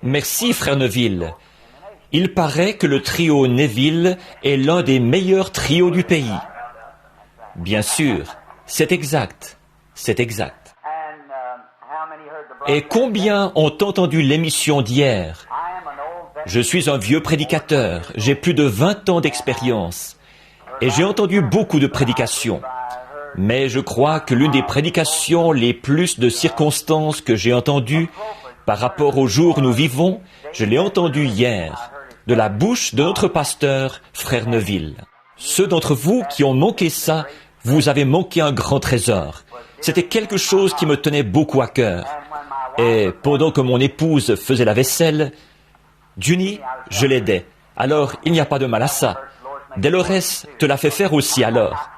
Merci, frère Neville. Il paraît que le trio Neville est l'un des meilleurs trios du pays. Bien sûr, c'est exact, c'est exact. Et combien ont entendu l'émission d'hier? Je suis un vieux prédicateur, j'ai plus de 20 ans d'expérience, et j'ai entendu beaucoup de prédications. Mais je crois que l'une des prédications les plus de circonstances que j'ai entendues par rapport au jour où nous vivons, je l'ai entendue hier, de la bouche de notre pasteur, frère Neville. Ceux d'entre vous qui ont manqué ça, vous avez manqué un grand trésor. C'était quelque chose qui me tenait beaucoup à cœur. Et pendant que mon épouse faisait la vaisselle, Junie, je l'aidais. Alors, il n'y a pas de mal à ça. Dolores te l'a fait faire aussi alors.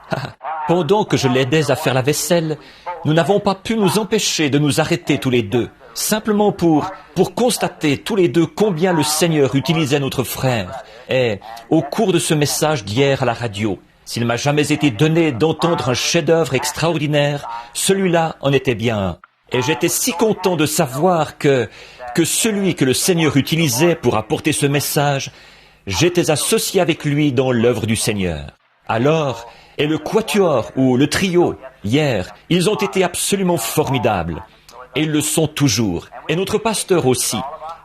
Pendant que je l'aidais à faire la vaisselle, nous n'avons pas pu nous empêcher de nous arrêter tous les deux, simplement pour constater tous les deux combien le Seigneur utilisait notre frère. Et au cours de ce message d'hier à la radio, s'il m'a jamais été donné d'entendre un chef-d'œuvre extraordinaire, celui-là en était bien un. Et j'étais si content de savoir que celui que le Seigneur utilisait pour apporter ce message, j'étais associé avec lui dans l'œuvre du Seigneur. Alors, et le quatuor ou le trio, hier, ils ont été absolument formidables. Et ils le sont toujours. Et notre pasteur aussi.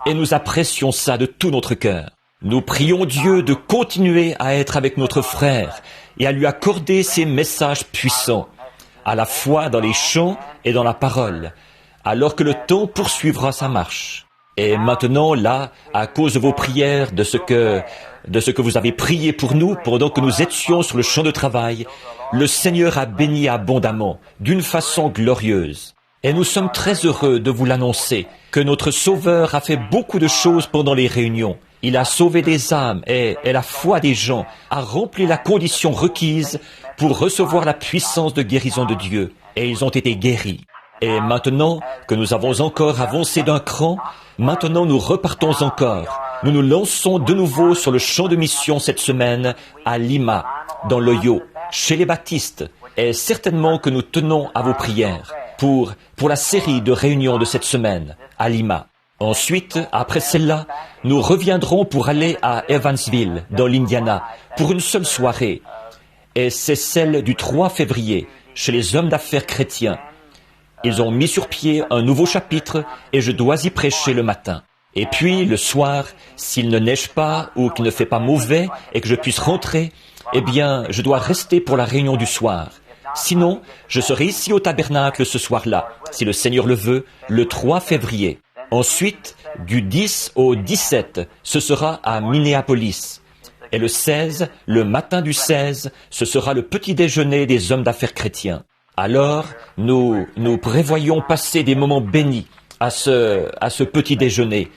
Et nous apprécions ça de tout notre cœur. Nous prions Dieu de continuer à être avec notre frère et à lui accorder ces messages puissants, à la fois dans les chants et dans la parole, alors que le temps poursuivra sa marche. Et maintenant, là, à cause de vos prières, de ce que vous avez prié pour nous pendant que nous étions sur le champ de travail, le Seigneur a béni abondamment, d'une façon glorieuse. Et nous sommes très heureux de vous l'annoncer, que notre Sauveur a fait beaucoup de choses pendant les réunions. Il a sauvé des âmes et la foi des gens a rempli la condition requise pour recevoir la puissance de guérison de Dieu. Et ils ont été guéris. Et maintenant que nous avons encore avancé d'un cran, maintenant nous repartons encore. Nous nous lançons de nouveau sur le champ de mission cette semaine à Lima, dans l'Ohio, chez les baptistes. Et certainement que nous tenons à vos prières pour la série de réunions de cette semaine à Lima. Ensuite, après celle-là, nous reviendrons pour aller à Evansville, dans l'Indiana, pour une seule soirée. Et c'est celle du 3 février, chez les hommes d'affaires chrétiens. Ils ont mis sur pied un nouveau chapitre et je dois y prêcher le matin. Et puis, le soir, s'il ne neige pas ou qu'il ne fait pas mauvais et que je puisse rentrer, eh bien, je dois rester pour la réunion du soir. Sinon, je serai ici au tabernacle ce soir-là, si le Seigneur le veut, le 3 février. Ensuite, du 10 au 17, ce sera à Minneapolis. Et le 16, le matin du 16, ce sera le petit déjeuner des hommes d'affaires chrétiens. Alors, nous prévoyons passer des moments bénis à ce petit déjeuner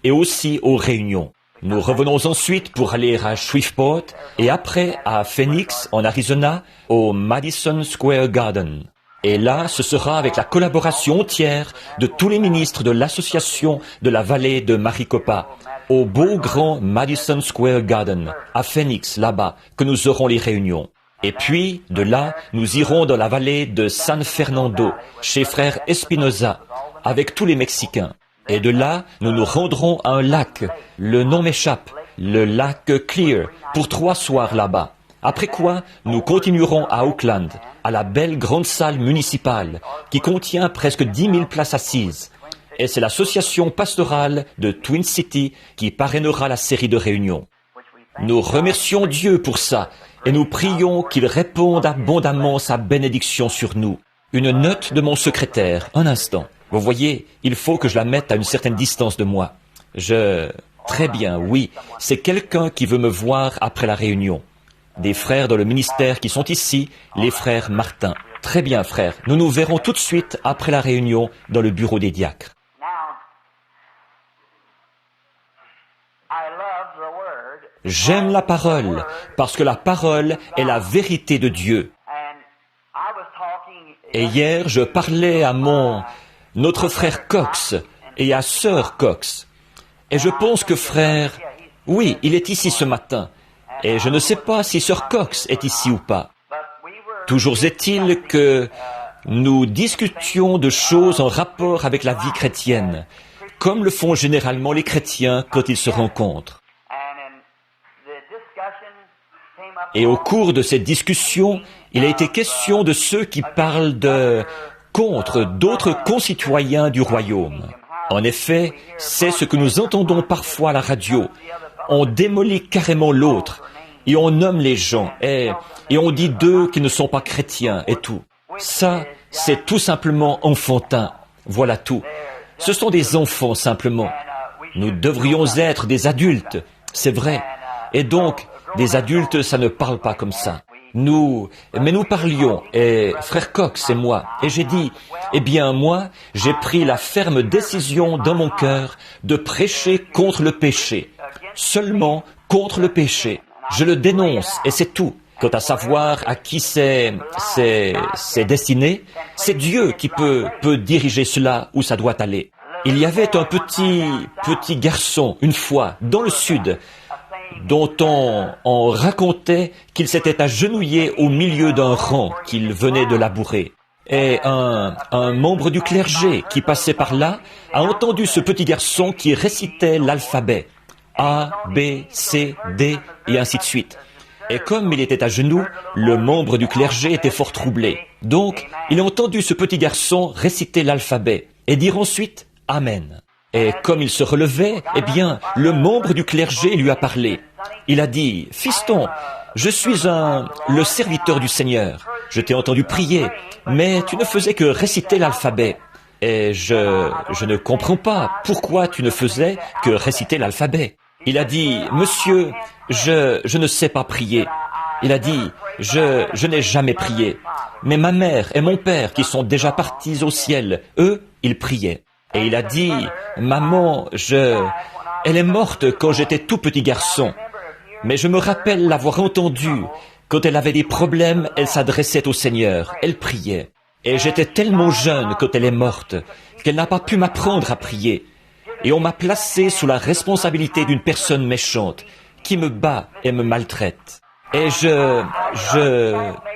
et aussi aux réunions. Nous revenons ensuite pour aller à Shreveport et après à Phoenix, en Arizona, au Madison Square Garden. Et là, ce sera avec la collaboration entière de tous les ministres de l'association de la vallée de Maricopa, au beau grand Madison Square Garden, à Phoenix, là-bas, que nous aurons les réunions. Et puis, de là, nous irons dans la vallée de San Fernando, chez frère Espinoza, avec tous les Mexicains. Et de là, nous nous rendrons à un lac, le nom m'échappe, le lac Clear, pour 3 soirs là-bas. Après quoi, nous continuerons à Oakland, à la belle grande salle municipale, qui contient presque 10 000 places assises. Et c'est l'association pastorale de Twin City qui parrainera la série de réunions. Nous remercions Dieu pour ça, et nous prions qu'il réponde abondamment sa bénédiction sur nous. Une note de mon secrétaire, un instant. Vous voyez, il faut que je la mette à une certaine distance de moi. Très bien, oui, c'est quelqu'un qui veut me voir après la réunion. Des frères dans le ministère qui sont ici, les frères Martin. Très bien, frère, nous nous verrons tout de suite après la réunion dans le bureau des diacres. J'aime la parole, parce que la parole est la vérité de Dieu. Et hier, je parlais à notre frère Cox et à sœur Cox. Et je pense que frère, oui, il est ici ce matin. Et je ne sais pas si sœur Cox est ici ou pas. Toujours est-il que nous discutions de choses en rapport avec la vie chrétienne, comme le font généralement les chrétiens quand ils se rencontrent. Et au cours de cette discussion, il a été question de ceux qui parlent contre d'autres concitoyens du royaume. En effet, c'est ce que nous entendons parfois à la radio. On démolit carrément l'autre, et on nomme les gens, et on dit d'eux qu'ils ne sont pas chrétiens, et tout. Ça, c'est tout simplement enfantin. Voilà tout. Ce sont des enfants, simplement. Nous devrions être des adultes, c'est vrai. Et donc, des adultes, ça ne parle pas comme ça. Mais nous parlions, et frère Cox et moi, et j'ai dit, eh bien moi, j'ai pris la ferme décision dans mon cœur de prêcher contre le péché. Seulement contre le péché. Je le dénonce, et c'est tout. Quant à savoir à qui c'est destiné, c'est Dieu qui peut diriger cela où ça doit aller. Il y avait un petit garçon, une fois, dans le sud, dont on racontait qu'il s'était agenouillé au milieu d'un rang qu'il venait de labourer. Et un membre du clergé qui passait par là a entendu ce petit garçon qui récitait l'alphabet. A, B, C, D, et ainsi de suite. Et comme il était à genoux, le membre du clergé était fort troublé. Donc, il a entendu ce petit garçon réciter l'alphabet et dire ensuite « Amen ». Et comme il se relevait, eh bien, le membre du clergé lui a parlé. Il a dit « Fiston, je suis le serviteur du Seigneur. Je t'ai entendu prier, mais tu ne faisais que réciter l'alphabet. Et je ne comprends pas pourquoi tu ne faisais que réciter l'alphabet. » Il a dit « Monsieur, je ne sais pas prier. » Il a dit « Je n'ai jamais prié. Mais ma mère et mon père qui sont déjà partis au ciel, eux, ils priaient. » Et il a dit « Maman, elle est morte quand j'étais tout petit garçon. Mais je me rappelle l'avoir entendue. Quand elle avait des problèmes, elle s'adressait au Seigneur. Elle priait. Et j'étais tellement jeune quand elle est morte qu'elle n'a pas pu m'apprendre à prier. Et on m'a placé sous la responsabilité d'une personne méchante qui me bat et me maltraite. Et je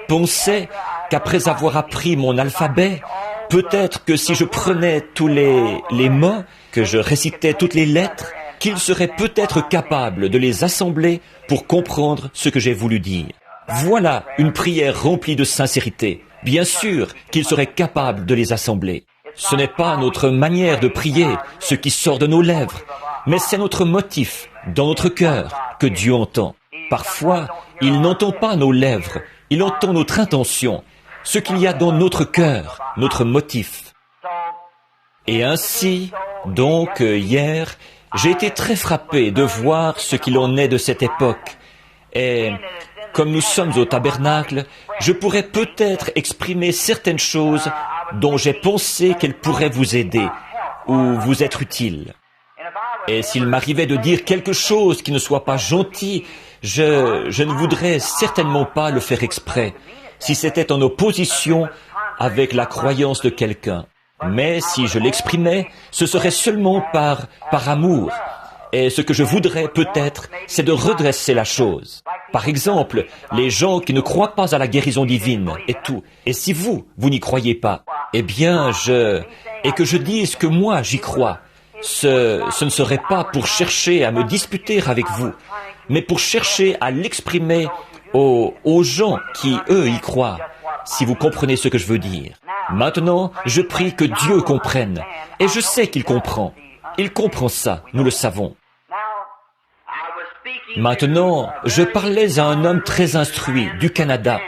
pensais qu'après avoir appris mon alphabet, peut-être que si je prenais tous les mots, que je récitais toutes les lettres, qu'il serait peut-être capable de les assembler pour comprendre ce que j'ai voulu dire. Voilà une prière remplie de sincérité. Bien sûr qu'il serait capable de les assembler. Ce n'est pas notre manière de prier, ce qui sort de nos lèvres, mais c'est notre motif, dans notre cœur, que Dieu entend. Parfois, il n'entend pas nos lèvres, il entend notre intention, ce qu'il y a dans notre cœur, notre motif. Et ainsi, donc, hier, j'ai été très frappé de voir ce qu'il en est de cette époque. Et comme nous sommes au tabernacle, je pourrais peut-être exprimer certaines choses dont j'ai pensé qu'elles pourraient vous aider ou vous être utiles. Et s'il m'arrivait de dire quelque chose qui ne soit pas gentil, je ne voudrais certainement pas le faire exprès, si c'était en opposition avec la croyance de quelqu'un. Mais si je l'exprimais, ce serait seulement par amour. Et ce que je voudrais peut-être, c'est de redresser la chose. Par exemple, les gens qui ne croient pas à la guérison divine et tout. Et si vous n'y croyez pas, eh bien, et que je dise que moi, j'y crois, ce ne serait pas pour chercher à me disputer avec vous, mais pour chercher à l'exprimer aux gens qui, eux, y croient, si vous comprenez ce que je veux dire. Maintenant, je prie que Dieu comprenne, et je sais qu'il comprend. Il comprend ça, nous le savons. Maintenant, je parlais à un homme très instruit du Canada.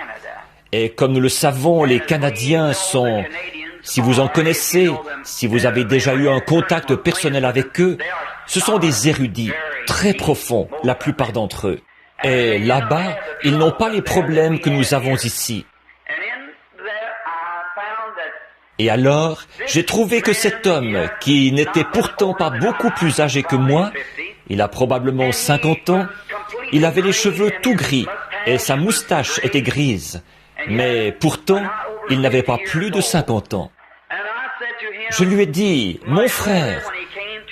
Et comme nous le savons, les Canadiens sont, si vous en connaissez, si vous avez déjà eu un contact personnel avec eux, ce sont des érudits, très profonds, la plupart d'entre eux. Et là-bas, ils n'ont pas les problèmes que nous avons ici. Et alors, j'ai trouvé que cet homme, qui n'était pourtant pas beaucoup plus âgé que moi, il a probablement 50 ans, il avait les cheveux tout gris et sa moustache était grise. Mais pourtant, il n'avait pas plus de 50 ans. Je lui ai dit, mon frère,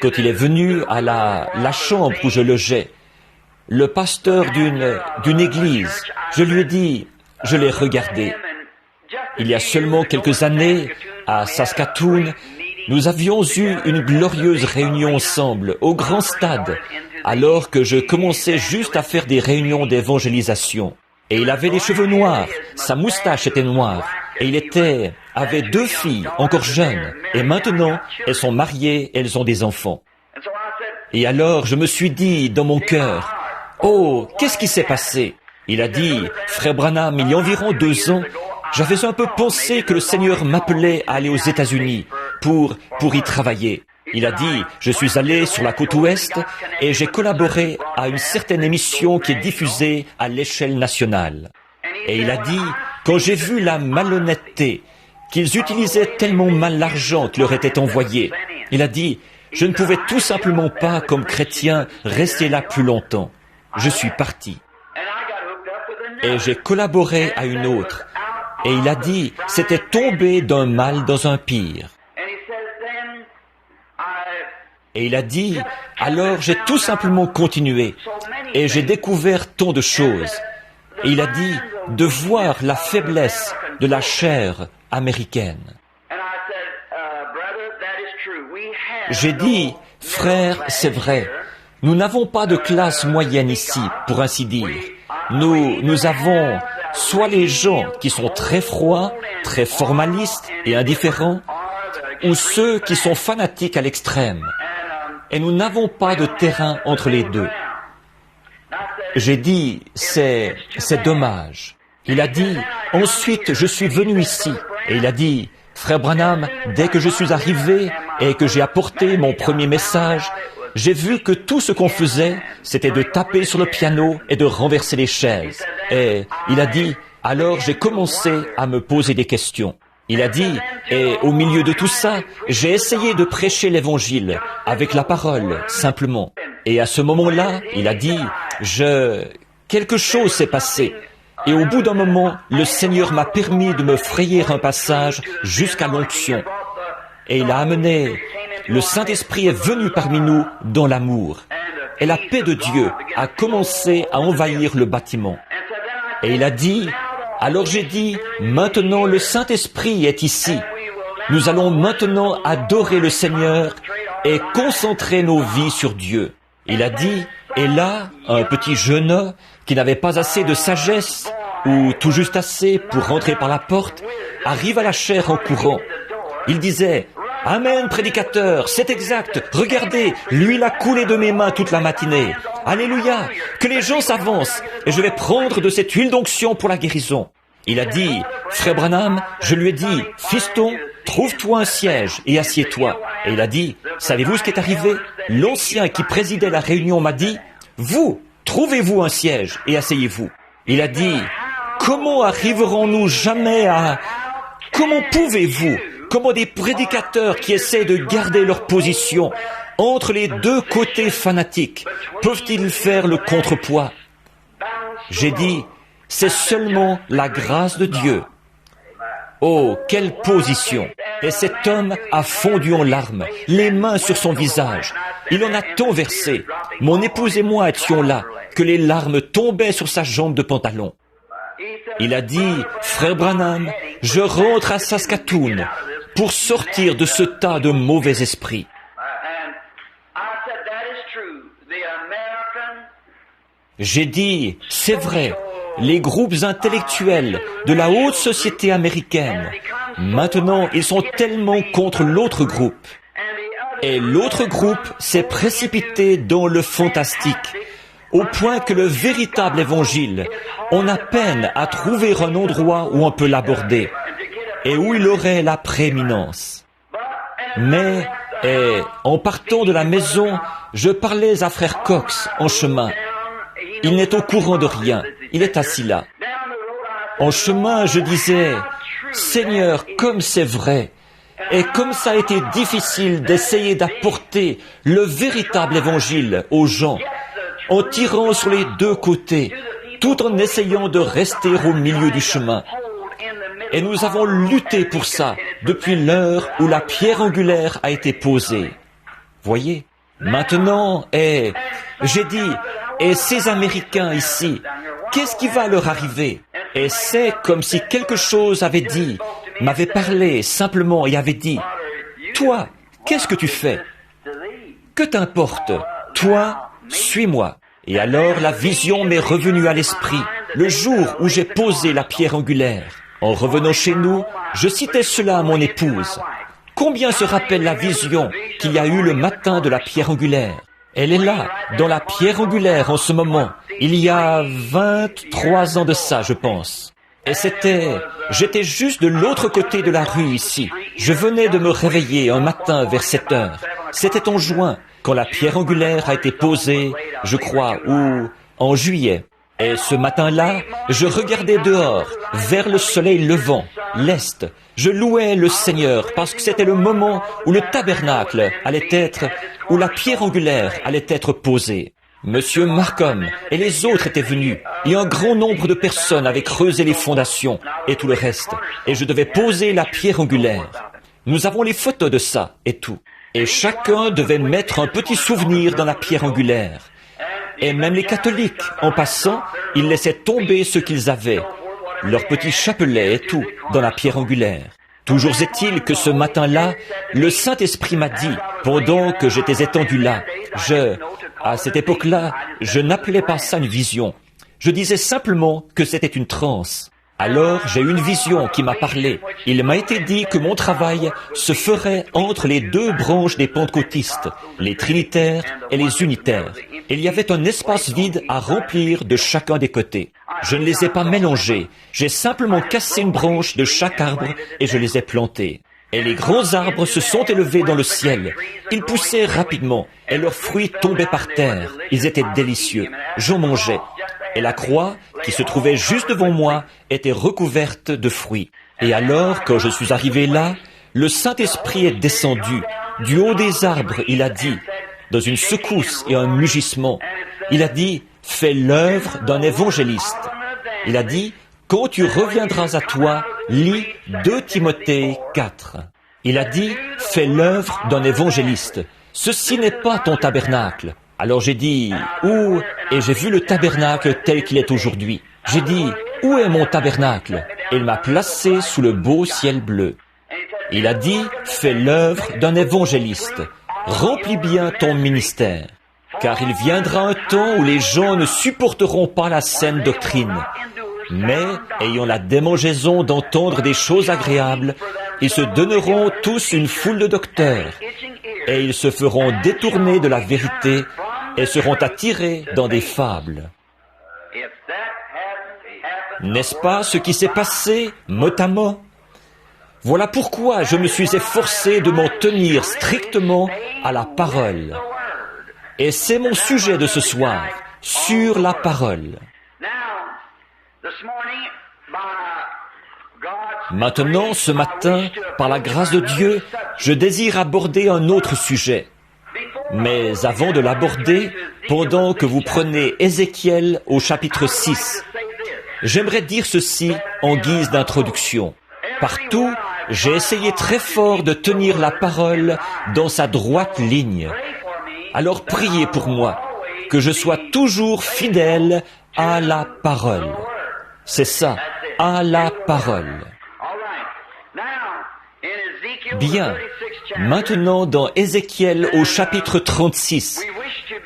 quand il est venu à la chambre où je logeais, le pasteur d'une église, je lui ai dit, je l'ai regardé. Il y a seulement quelques années, à Saskatoon, nous avions eu une glorieuse réunion ensemble, au grand stade, alors que je commençais juste à faire des réunions d'évangélisation. Et il avait les cheveux noirs, sa moustache était noire, et il avait 2 filles, encore jeunes, et maintenant, elles sont mariées, elles ont des enfants. Et alors, je me suis dit dans mon cœur, « Oh, qu'est-ce qui s'est passé ?» Il a dit, « Frère Branham, il y a environ 2 ans, j'avais un peu pensé que le Seigneur m'appelait à aller aux États-Unis pour y travailler. » Il a dit, « Je suis allé sur la côte ouest et j'ai collaboré à une certaine émission qui est diffusée à l'échelle nationale. » Et il a dit, « Quand j'ai vu la malhonnêteté, qu'ils utilisaient tellement mal l'argent qui leur était envoyé, il a dit, « Je ne pouvais tout simplement pas, comme chrétien, rester là plus longtemps. Je suis parti. » Et j'ai collaboré à une autre. Et il a dit, c'était tomber d'un mal dans un pire. Et il a dit, alors j'ai tout simplement continué. Et j'ai découvert tant de choses. Et il a dit, de voir la faiblesse de la chair américaine. J'ai dit, frère, c'est vrai, nous n'avons pas de classe moyenne ici, pour ainsi dire. Nous avons soit les gens qui sont très froids, très formalistes et indifférents, ou ceux qui sont fanatiques à l'extrême. Et nous n'avons pas de terrain entre les deux. J'ai dit, c'est dommage. Il a dit, ensuite je suis venu ici. Et il a dit, frère Branham, dès que je suis arrivé et que j'ai apporté mon premier message, j'ai vu que tout ce qu'on faisait, c'était de taper sur le piano et de renverser les chaises. Et il a dit, alors j'ai commencé à me poser des questions. Il a dit, et au milieu de tout ça, j'ai essayé de prêcher l'évangile avec la parole, simplement. Et à ce moment-là, il a dit, quelque chose s'est passé. Et au bout d'un moment, le Seigneur m'a permis de me frayer un passage jusqu'à l'onction. Et il a amené, le Saint-Esprit est venu parmi nous dans l'amour. Et la paix de Dieu a commencé à envahir le bâtiment. Et il a dit, alors j'ai dit, maintenant le Saint-Esprit est ici. Nous allons maintenant adorer le Seigneur et concentrer nos vies sur Dieu. Il a dit, et là, un petit jeune qui n'avait pas assez de sagesse, ou tout juste assez pour rentrer par la porte, arrive à la chaire en courant. Il disait, « Amen, prédicateur, c'est exact, regardez, l'huile a coulé de mes mains toute la matinée. Alléluia, que les gens s'avancent, et je vais prendre de cette huile d'onction pour la guérison. » Il a dit, « Frère Branham, je lui ai dit, fiston, trouve-toi un siège et assieds-toi. » Et il a dit, « Savez-vous ce qui est arrivé? L'ancien qui présidait la réunion m'a dit, « Vous, trouvez-vous un siège et asseyez-vous. » Il a dit, « Comment arriverons-nous jamais à... Comment pouvez-vous, comment des prédicateurs qui essaient de garder leur position entre les deux côtés fanatiques, peuvent-ils faire le contrepoids? » J'ai dit, c'est seulement la grâce de Dieu. Oh, quelle position! Et cet homme a fondu en larmes, les mains sur son visage. Il en a tant versé. Mon épouse et moi étions là, que les larmes tombaient sur sa jambe de pantalon. Il a dit, frère Branham, je rentre à Saskatoon pour sortir de ce tas de mauvais esprits. J'ai dit, c'est vrai, les groupes intellectuels de la haute société américaine, maintenant ils sont tellement contre l'autre groupe. Et l'autre groupe s'est précipité dans le fantastique, au point que le véritable évangile, on a peine à trouver un endroit où on peut l'aborder, et où il aurait la prééminence. Mais, en partant de la maison, je parlais à frère Cox en chemin. Il n'est au courant de rien, il est assis là. En chemin, je disais, « Seigneur, comme c'est vrai, et comme ça a été difficile d'essayer d'apporter le véritable évangile aux gens, en tirant sur les deux côtés, tout en essayant de rester au milieu du chemin. Et nous avons lutté pour ça depuis l'heure où la pierre angulaire a été posée. Voyez, maintenant, j'ai dit, et ces Américains ici, qu'est-ce qui va leur arriver? Et c'est comme si quelque chose m'avait parlé simplement et avait dit, toi, qu'est-ce que tu fais? Que t'importe? Toi, suis-moi. Et alors la vision m'est revenue à l'esprit, le jour où j'ai posé la pierre angulaire. En revenant chez nous, je citais cela à mon épouse. Combien se rappelle la vision qu'il y a eu le matin de la pierre angulaire? Elle est là, dans la pierre angulaire en ce moment. Il y a 23 ans de ça, je pense. Et j'étais juste de l'autre côté de la rue ici. Je venais de me réveiller un matin vers 7 heures. C'était en juin, quand la pierre angulaire a été posée, je crois, ou en juillet. Et ce matin-là, je regardais dehors, vers le soleil levant, l'est. Je louais le Seigneur parce que c'était le moment où le tabernacle où la pierre angulaire allait être posée. Monsieur Markham et les autres étaient venus, et un grand nombre de personnes avaient creusé les fondations et tout le reste, et je devais poser la pierre angulaire. Nous avons les photos de ça et tout. Et chacun devait mettre un petit souvenir dans la pierre angulaire. Et même les catholiques, en passant, ils laissaient tomber ce qu'ils avaient, leur petit chapelet et tout, dans la pierre angulaire. Toujours est-il que ce matin-là, le Saint-Esprit m'a dit, pendant que j'étais étendu là, à cette époque-là, je n'appelais pas ça une vision. Je disais simplement que c'était une transe. Alors, j'ai eu une vision qui m'a parlé. Il m'a été dit que mon travail se ferait entre les deux branches des pentecôtistes, les trinitaires et les unitaires. Il y avait un espace vide à remplir de chacun des côtés. Je ne les ai pas mélangés. J'ai simplement cassé une branche de chaque arbre et je les ai plantés. Et les grands arbres se sont élevés dans le ciel. Ils poussaient rapidement et leurs fruits tombaient par terre. Ils étaient délicieux. J'en mangeais. Et la croix, qui se trouvait juste devant moi, était recouverte de fruits. Et alors, quand je suis arrivé là, le Saint-Esprit est descendu. Du haut des arbres, il a dit, dans une secousse et un mugissement, il a dit, fais l'œuvre d'un évangéliste. Il a dit, quand tu reviendras à toi, lis 2 Timothée 4. Il a dit, fais l'œuvre d'un évangéliste. Ceci n'est pas ton tabernacle. Alors j'ai dit, où? Et j'ai vu le tabernacle tel qu'il est aujourd'hui. J'ai dit, où est mon tabernacle? Et il m'a placé sous le beau ciel bleu. Il a dit, fais l'œuvre d'un évangéliste. Remplis bien ton ministère. Car il viendra un temps où les gens ne supporteront pas la saine doctrine. Mais, ayant la démangeaison d'entendre des choses agréables, ils se donneront tous une foule de docteurs. Et ils se feront détourner de la vérité et seront attirés dans des fables. N'est-ce pas ce qui s'est passé, mot à mot? Voilà pourquoi je me suis efforcé de m'en tenir strictement à la parole. Et c'est mon sujet de ce soir, sur la parole. Maintenant, ce matin, par la grâce de Dieu, je désire aborder un autre sujet. Mais avant de l'aborder, pendant que vous prenez Ézéchiel au chapitre 6, j'aimerais dire ceci en guise d'introduction. Partout, j'ai essayé très fort de tenir la parole dans sa droite ligne. Alors priez pour moi, que je sois toujours fidèle à la parole. C'est ça, à la parole. Bien, maintenant dans Ézéchiel au chapitre 36,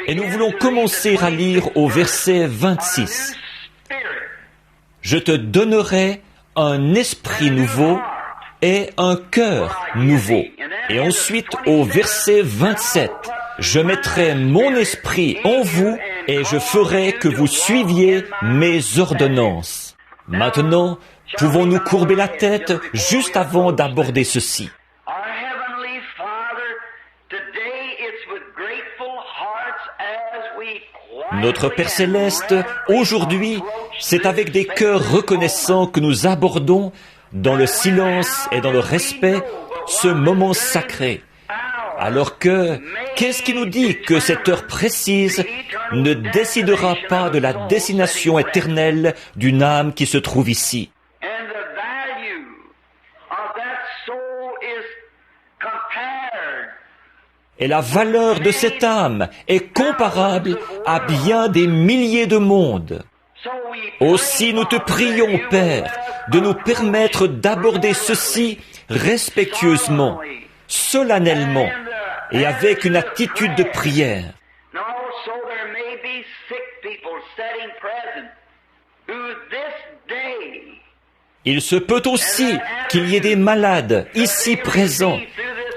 et nous voulons commencer à lire au verset 26. Je te donnerai un esprit nouveau et un cœur nouveau. Et ensuite au verset 27, je mettrai mon esprit en vous et je ferai que vous suiviez mes ordonnances. Maintenant, pouvons-nous courber la tête juste avant d'aborder ceci? Notre Père Céleste, aujourd'hui, c'est avec des cœurs reconnaissants que nous abordons, dans le silence et dans le respect, ce moment sacré. Alors qu'est-ce qui nous dit que cette heure précise ne décidera pas de la destination éternelle d'une âme qui se trouve ici? Et la valeur de cette âme est comparable à bien des milliers de mondes. Aussi nous te prions, Père, de nous permettre d'aborder ceci respectueusement, solennellement et avec une attitude de prière. Il se peut aussi qu'il y ait des malades ici présents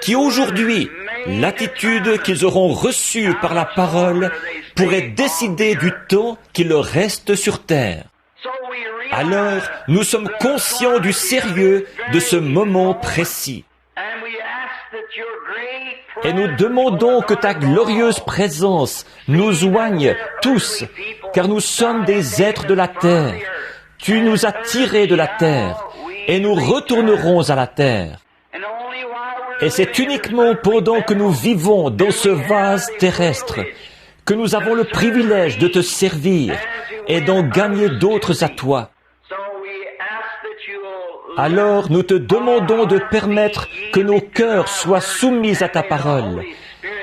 qui aujourd'hui, l'attitude qu'ils auront reçue par la parole pourrait décider du temps qu'il leur reste sur terre. Alors, nous sommes conscients du sérieux de ce moment précis. Et nous demandons que ta glorieuse présence nous oigne tous, car nous sommes des êtres de la terre. Tu nous as tirés de la terre, et nous retournerons à la terre. Et c'est uniquement pendant que nous vivons dans ce vase terrestre que nous avons le privilège de te servir et d'en gagner d'autres à toi. Alors nous te demandons de permettre que nos cœurs soient soumis à ta parole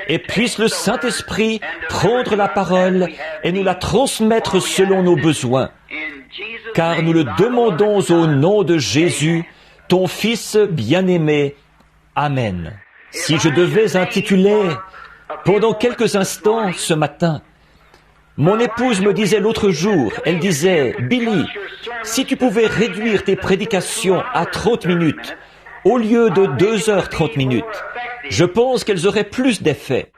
et puisse le Saint-Esprit prendre la parole et nous la transmettre selon nos besoins. Car nous le demandons au nom de Jésus, ton Fils bien-aimé. Amen. Si je devais intituler pendant quelques instants ce matin, mon épouse me disait l'autre jour, elle disait, « Billy, si tu pouvais réduire tes prédications à 30 minutes, au lieu de 2h30 minutes, je pense qu'elles auraient plus d'effet. »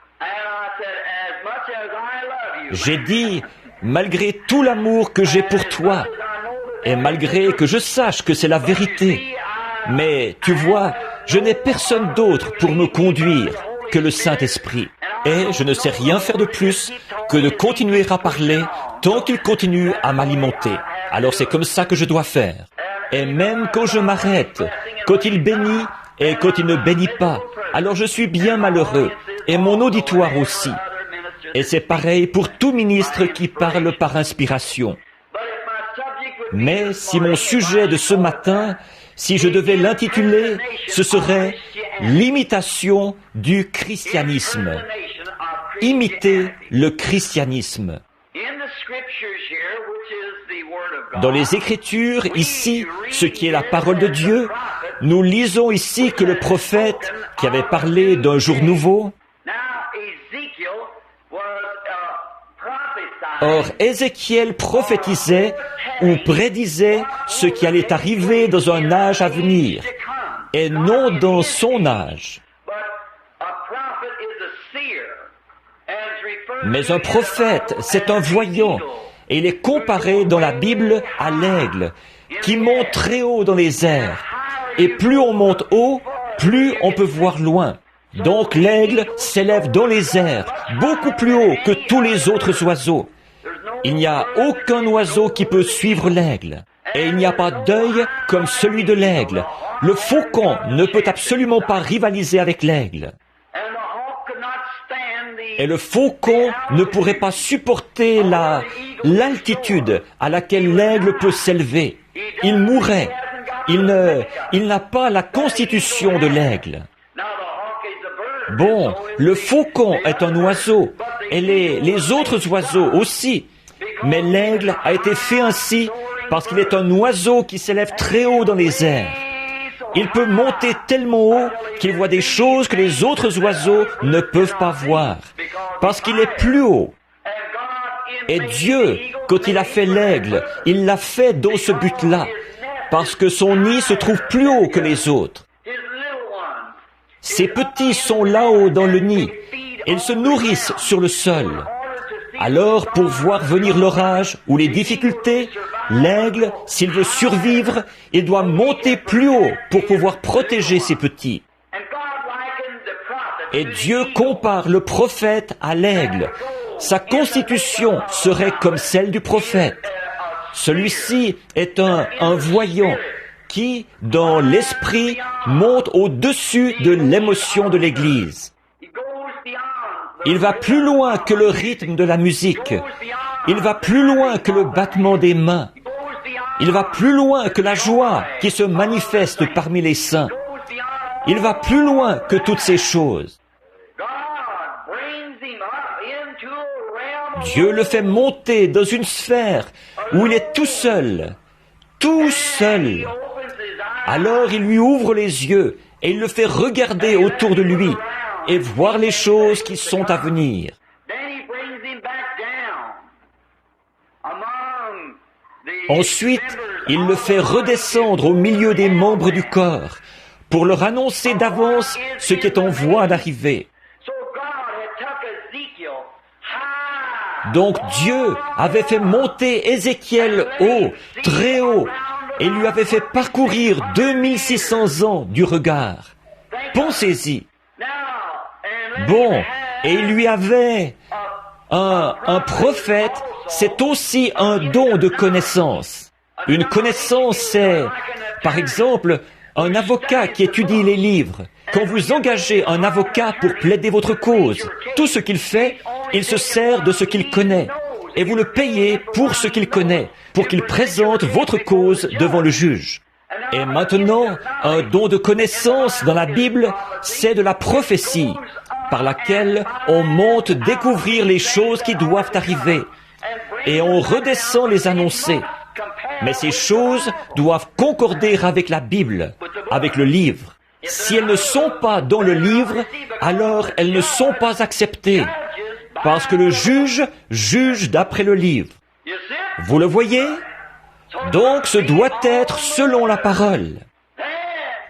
J'ai dit, malgré tout l'amour que j'ai pour toi, et malgré que je sache que c'est la vérité, mais tu vois, je n'ai personne d'autre pour me conduire que le Saint-Esprit. Et je ne sais rien faire de plus que de continuer à parler tant qu'il continue à m'alimenter. Alors c'est comme ça que je dois faire. Et même quand je m'arrête, quand il bénit et quand il ne bénit pas, alors je suis bien malheureux, et mon auditoire aussi. Et c'est pareil pour tout ministre qui parle par inspiration. Mais si mon sujet de ce matin, si je devais l'intituler, ce serait « L'imitation du christianisme ». Imiter le christianisme. Dans les Écritures, ici, ce qui est la parole de Dieu, nous lisons ici que le prophète, qui avait parlé d'un jour nouveau, or Ézéchiel prophétisait ou prédisait ce qui allait arriver dans un âge à venir, et non dans son âge. Mais un prophète, c'est un voyant, et il est comparé dans la Bible à l'aigle, qui monte très haut dans les airs. Et plus on monte haut, plus on peut voir loin. Donc l'aigle s'élève dans les airs, beaucoup plus haut que tous les autres oiseaux. Il n'y a aucun oiseau qui peut suivre l'aigle. Et il n'y a pas d'œil comme celui de l'aigle. Le faucon ne peut absolument pas rivaliser avec l'aigle. Et le faucon ne pourrait pas supporter l'altitude à laquelle l'aigle peut s'élever. Il mourrait. Il n'a pas la constitution de l'aigle. Bon, le faucon est un oiseau, et les autres oiseaux aussi. Mais l'aigle a été fait ainsi parce qu'il est un oiseau qui s'élève très haut dans les airs. Il peut monter tellement haut qu'il voit des choses que les autres oiseaux ne peuvent pas voir, parce qu'il est plus haut. Et Dieu, quand il a fait l'aigle, il l'a fait dans ce but-là, parce que son nid se trouve plus haut que les autres. Ses petits sont là-haut dans le nid, et ils se nourrissent sur le sol. Alors, pour voir venir l'orage ou les difficultés, l'aigle, s'il veut survivre, il doit monter plus haut pour pouvoir protéger ses petits. Et Dieu compare le prophète à l'aigle. Sa constitution serait comme celle du prophète. Celui-ci est un voyant qui, dans l'esprit, monte au-dessus de l'émotion de l'Église. Il va plus loin que le rythme de la musique. Il va plus loin que le battement des mains. Il va plus loin que la joie qui se manifeste parmi les saints. Il va plus loin que toutes ces choses. Dieu le fait monter dans une sphère où il est tout seul. Tout seul. Alors il lui ouvre les yeux et il le fait regarder autour de lui et voir les choses qui sont à venir. Ensuite, il le fait redescendre au milieu des membres du corps pour leur annoncer d'avance ce qui est en voie d'arriver. Donc Dieu avait fait monter Ézéchiel haut, très haut, et lui avait fait parcourir 2600 ans du regard. Pensez-y. Bon, et il lui avait un prophète, c'est aussi un don de connaissance. Une connaissance, c'est, par exemple, un avocat qui étudie les livres. Quand vous engagez un avocat pour plaider votre cause, tout ce qu'il fait, il se sert de ce qu'il connaît. Et vous le payez pour ce qu'il connaît, pour qu'il présente votre cause devant le juge. Et maintenant, un don de connaissance dans la Bible, c'est de la prophétie, par laquelle on monte découvrir les choses qui doivent arriver, et on redescend les annoncer. Mais ces choses doivent concorder avec la Bible, avec le livre. Si elles ne sont pas dans le livre, alors elles ne sont pas acceptées, parce que le juge juge d'après le livre. Vous le voyez? Donc ce doit être selon la parole.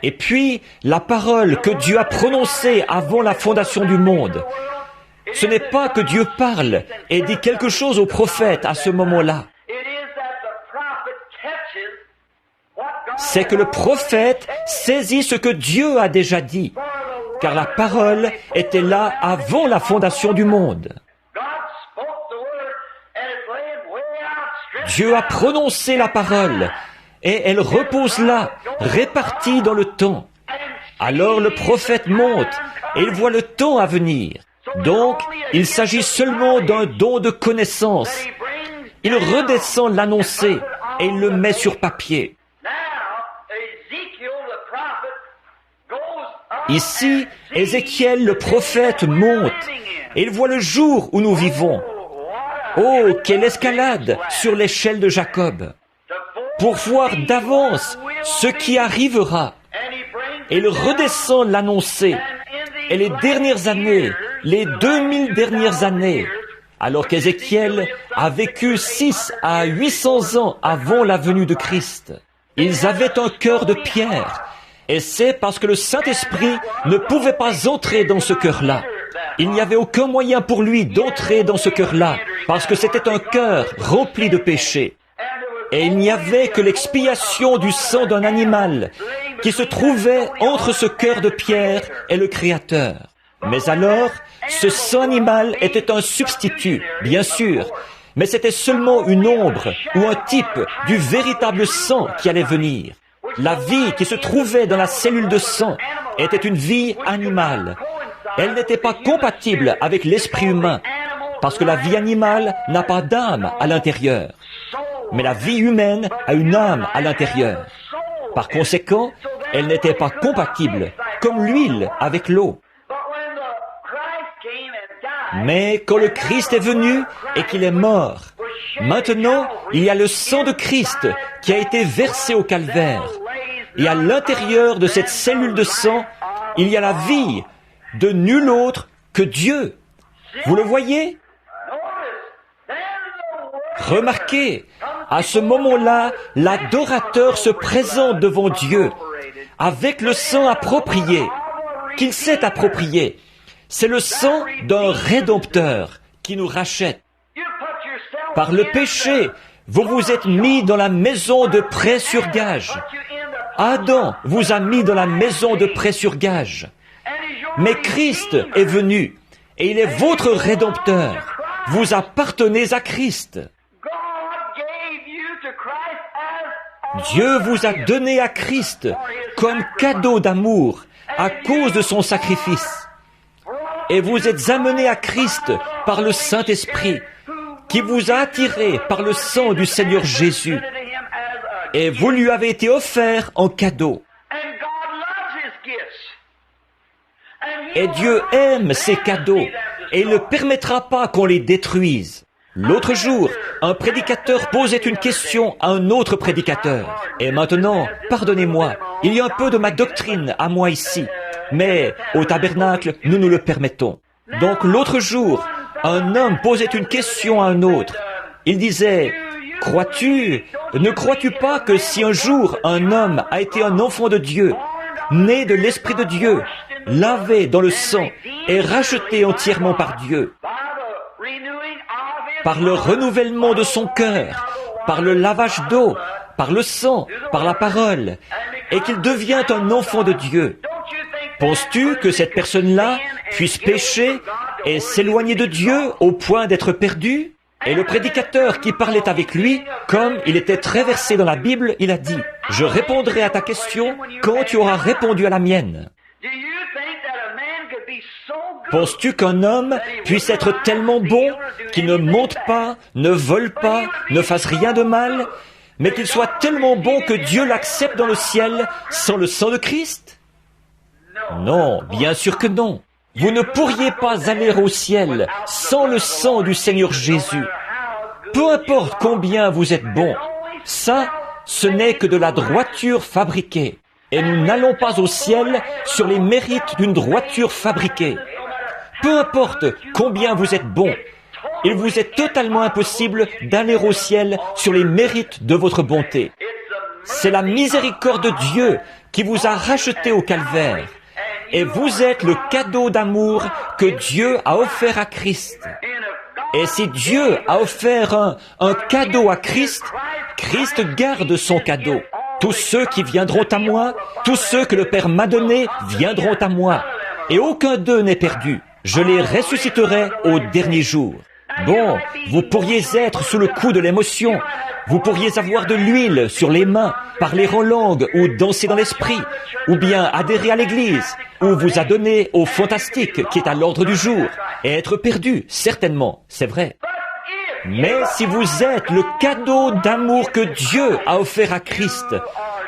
Et puis, la parole que Dieu a prononcée avant la fondation du monde, ce n'est pas que Dieu parle et dit quelque chose au prophète à ce moment-là. C'est que le prophète saisit ce que Dieu a déjà dit, car la parole était là avant la fondation du monde. Dieu a prononcé la parole, et elle repose là, répartie dans le temps. Alors le prophète monte, et il voit le temps à venir. Donc, il s'agit seulement d'un don de connaissance. Il redescend l'annoncer, et il le met sur papier. Ici, Ézéchiel le prophète monte, et il voit le jour où nous vivons. Oh, quelle escalade sur l'échelle de Jacob, pour voir d'avance ce qui arrivera. Et il redescend l'annoncer. Et les dernières années, les 2000 dernières années, alors qu'Ézéchiel a vécu 6 à 800 ans avant la venue de Christ, ils avaient un cœur de pierre. Et c'est parce que le Saint-Esprit ne pouvait pas entrer dans ce cœur-là. Il n'y avait aucun moyen pour lui d'entrer dans ce cœur-là, parce que c'était un cœur rempli de péché. Et il n'y avait que l'expiation du sang d'un animal qui se trouvait entre ce cœur de pierre et le Créateur. Mais alors, ce sang animal était un substitut, bien sûr, mais c'était seulement une ombre ou un type du véritable sang qui allait venir. La vie qui se trouvait dans la cellule de sang était une vie animale. Elle n'était pas compatible avec l'esprit humain, parce que la vie animale n'a pas d'âme à l'intérieur. Mais la vie humaine a une âme à l'intérieur. Par conséquent, elle n'était pas compatible, comme l'huile avec l'eau. Mais quand le Christ est venu et qu'il est mort, maintenant, il y a le sang de Christ qui a été versé au calvaire. Et à l'intérieur de cette cellule de sang, il y a la vie de nul autre que Dieu. Vous le voyez? Remarquez, à ce moment-là, l'adorateur se présente devant Dieu avec le sang approprié, qu'il s'est approprié. C'est le sang d'un rédempteur qui nous rachète. Par le péché, vous vous êtes mis dans la maison de prêt sur gage. Adam vous a mis dans la maison de prêt sur gage. Mais Christ est venu et il est votre rédempteur. Vous appartenez à Christ. Dieu vous a donné à Christ comme cadeau d'amour à cause de son sacrifice. Et vous êtes amenés à Christ par le Saint-Esprit qui vous a attiré par le sang du Seigneur Jésus. Et vous lui avez été offert en cadeau. Et Dieu aime ces cadeaux et il ne permettra pas qu'on les détruise. L'autre jour, un prédicateur posait une question à un autre prédicateur. Et maintenant, pardonnez-moi, il y a un peu de ma doctrine à moi ici. Mais au tabernacle, nous nous le permettons. Donc l'autre jour, un homme posait une question à un autre. Il disait, ne crois-tu pas que si un jour un homme a été un enfant de Dieu, né de l'Esprit de Dieu, lavé dans le sang et racheté entièrement par Dieu, par le renouvellement de son cœur, par le lavage d'eau, par le sang, par la parole, et qu'il devient un enfant de Dieu, penses-tu que cette personne-là puisse pécher et s'éloigner de Dieu au point d'être perdue? Et le prédicateur qui parlait avec lui, comme il était très versé dans la Bible, il a dit, « Je répondrai à ta question quand tu auras répondu à la mienne. » Penses-tu qu'un homme puisse être tellement bon qu'il ne monte pas, ne vole pas, ne fasse rien de mal, mais qu'il soit tellement bon que Dieu l'accepte dans le ciel sans le sang de Christ? Non, bien sûr que non. Vous ne pourriez pas aller au ciel sans le sang du Seigneur Jésus. Peu importe combien vous êtes bon, ça, ce n'est que de la droiture fabriquée. Et nous n'allons pas au ciel sur les mérites d'une droiture fabriquée. Peu importe combien vous êtes bon, il vous est totalement impossible d'aller au ciel sur les mérites de votre bonté. C'est la miséricorde de Dieu qui vous a racheté au calvaire. Et vous êtes le cadeau d'amour que Dieu a offert à Christ. Et si Dieu a offert un cadeau à Christ, Christ garde son cadeau. Tous ceux qui viendront à moi, tous ceux que le Père m'a donnés viendront à moi. Et aucun d'eux n'est perdu. Je les ressusciterai au dernier jour. Bon, vous pourriez être sous le coup de l'émotion. Vous pourriez avoir de l'huile sur les mains, parler en langue ou danser dans l'esprit, ou bien adhérer à l'église, ou vous adonner au fantastique qui est à l'ordre du jour, et être perdu, certainement, c'est vrai. Mais si vous êtes le cadeau d'amour que Dieu a offert à Christ,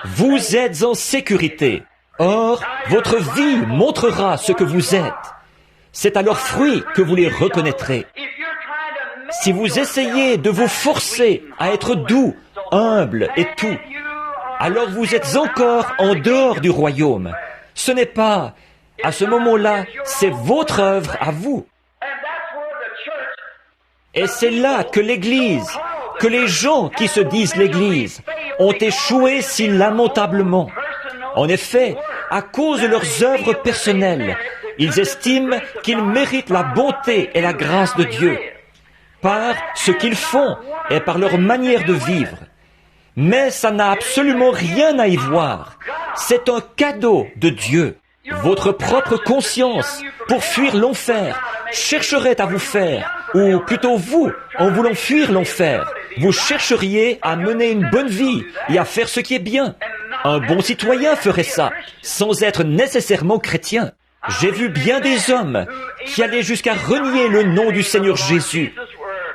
vous êtes en sécurité. Or, votre vie montrera ce que vous êtes. C'est à leurs fruits que vous les reconnaîtrez. Si vous essayez de vous forcer à être doux, humble et tout, alors vous êtes encore en dehors du royaume. Ce n'est pas, à ce moment-là, c'est votre œuvre à vous. Et c'est là que l'Église, que les gens qui se disent l'Église, ont échoué si lamentablement. En effet, à cause de leurs œuvres personnelles, ils estiment qu'ils méritent la bonté et la grâce de Dieu, par ce qu'ils font et par leur manière de vivre. Mais ça n'a absolument rien à y voir. C'est un cadeau de Dieu. Votre propre conscience, pour fuir l'enfer, chercherait à vous faire, ou plutôt vous, en voulant fuir l'enfer, vous chercheriez à mener une bonne vie et à faire ce qui est bien. Un bon citoyen ferait ça, sans être nécessairement chrétien. J'ai vu bien des hommes qui allaient jusqu'à renier le nom du Seigneur Jésus.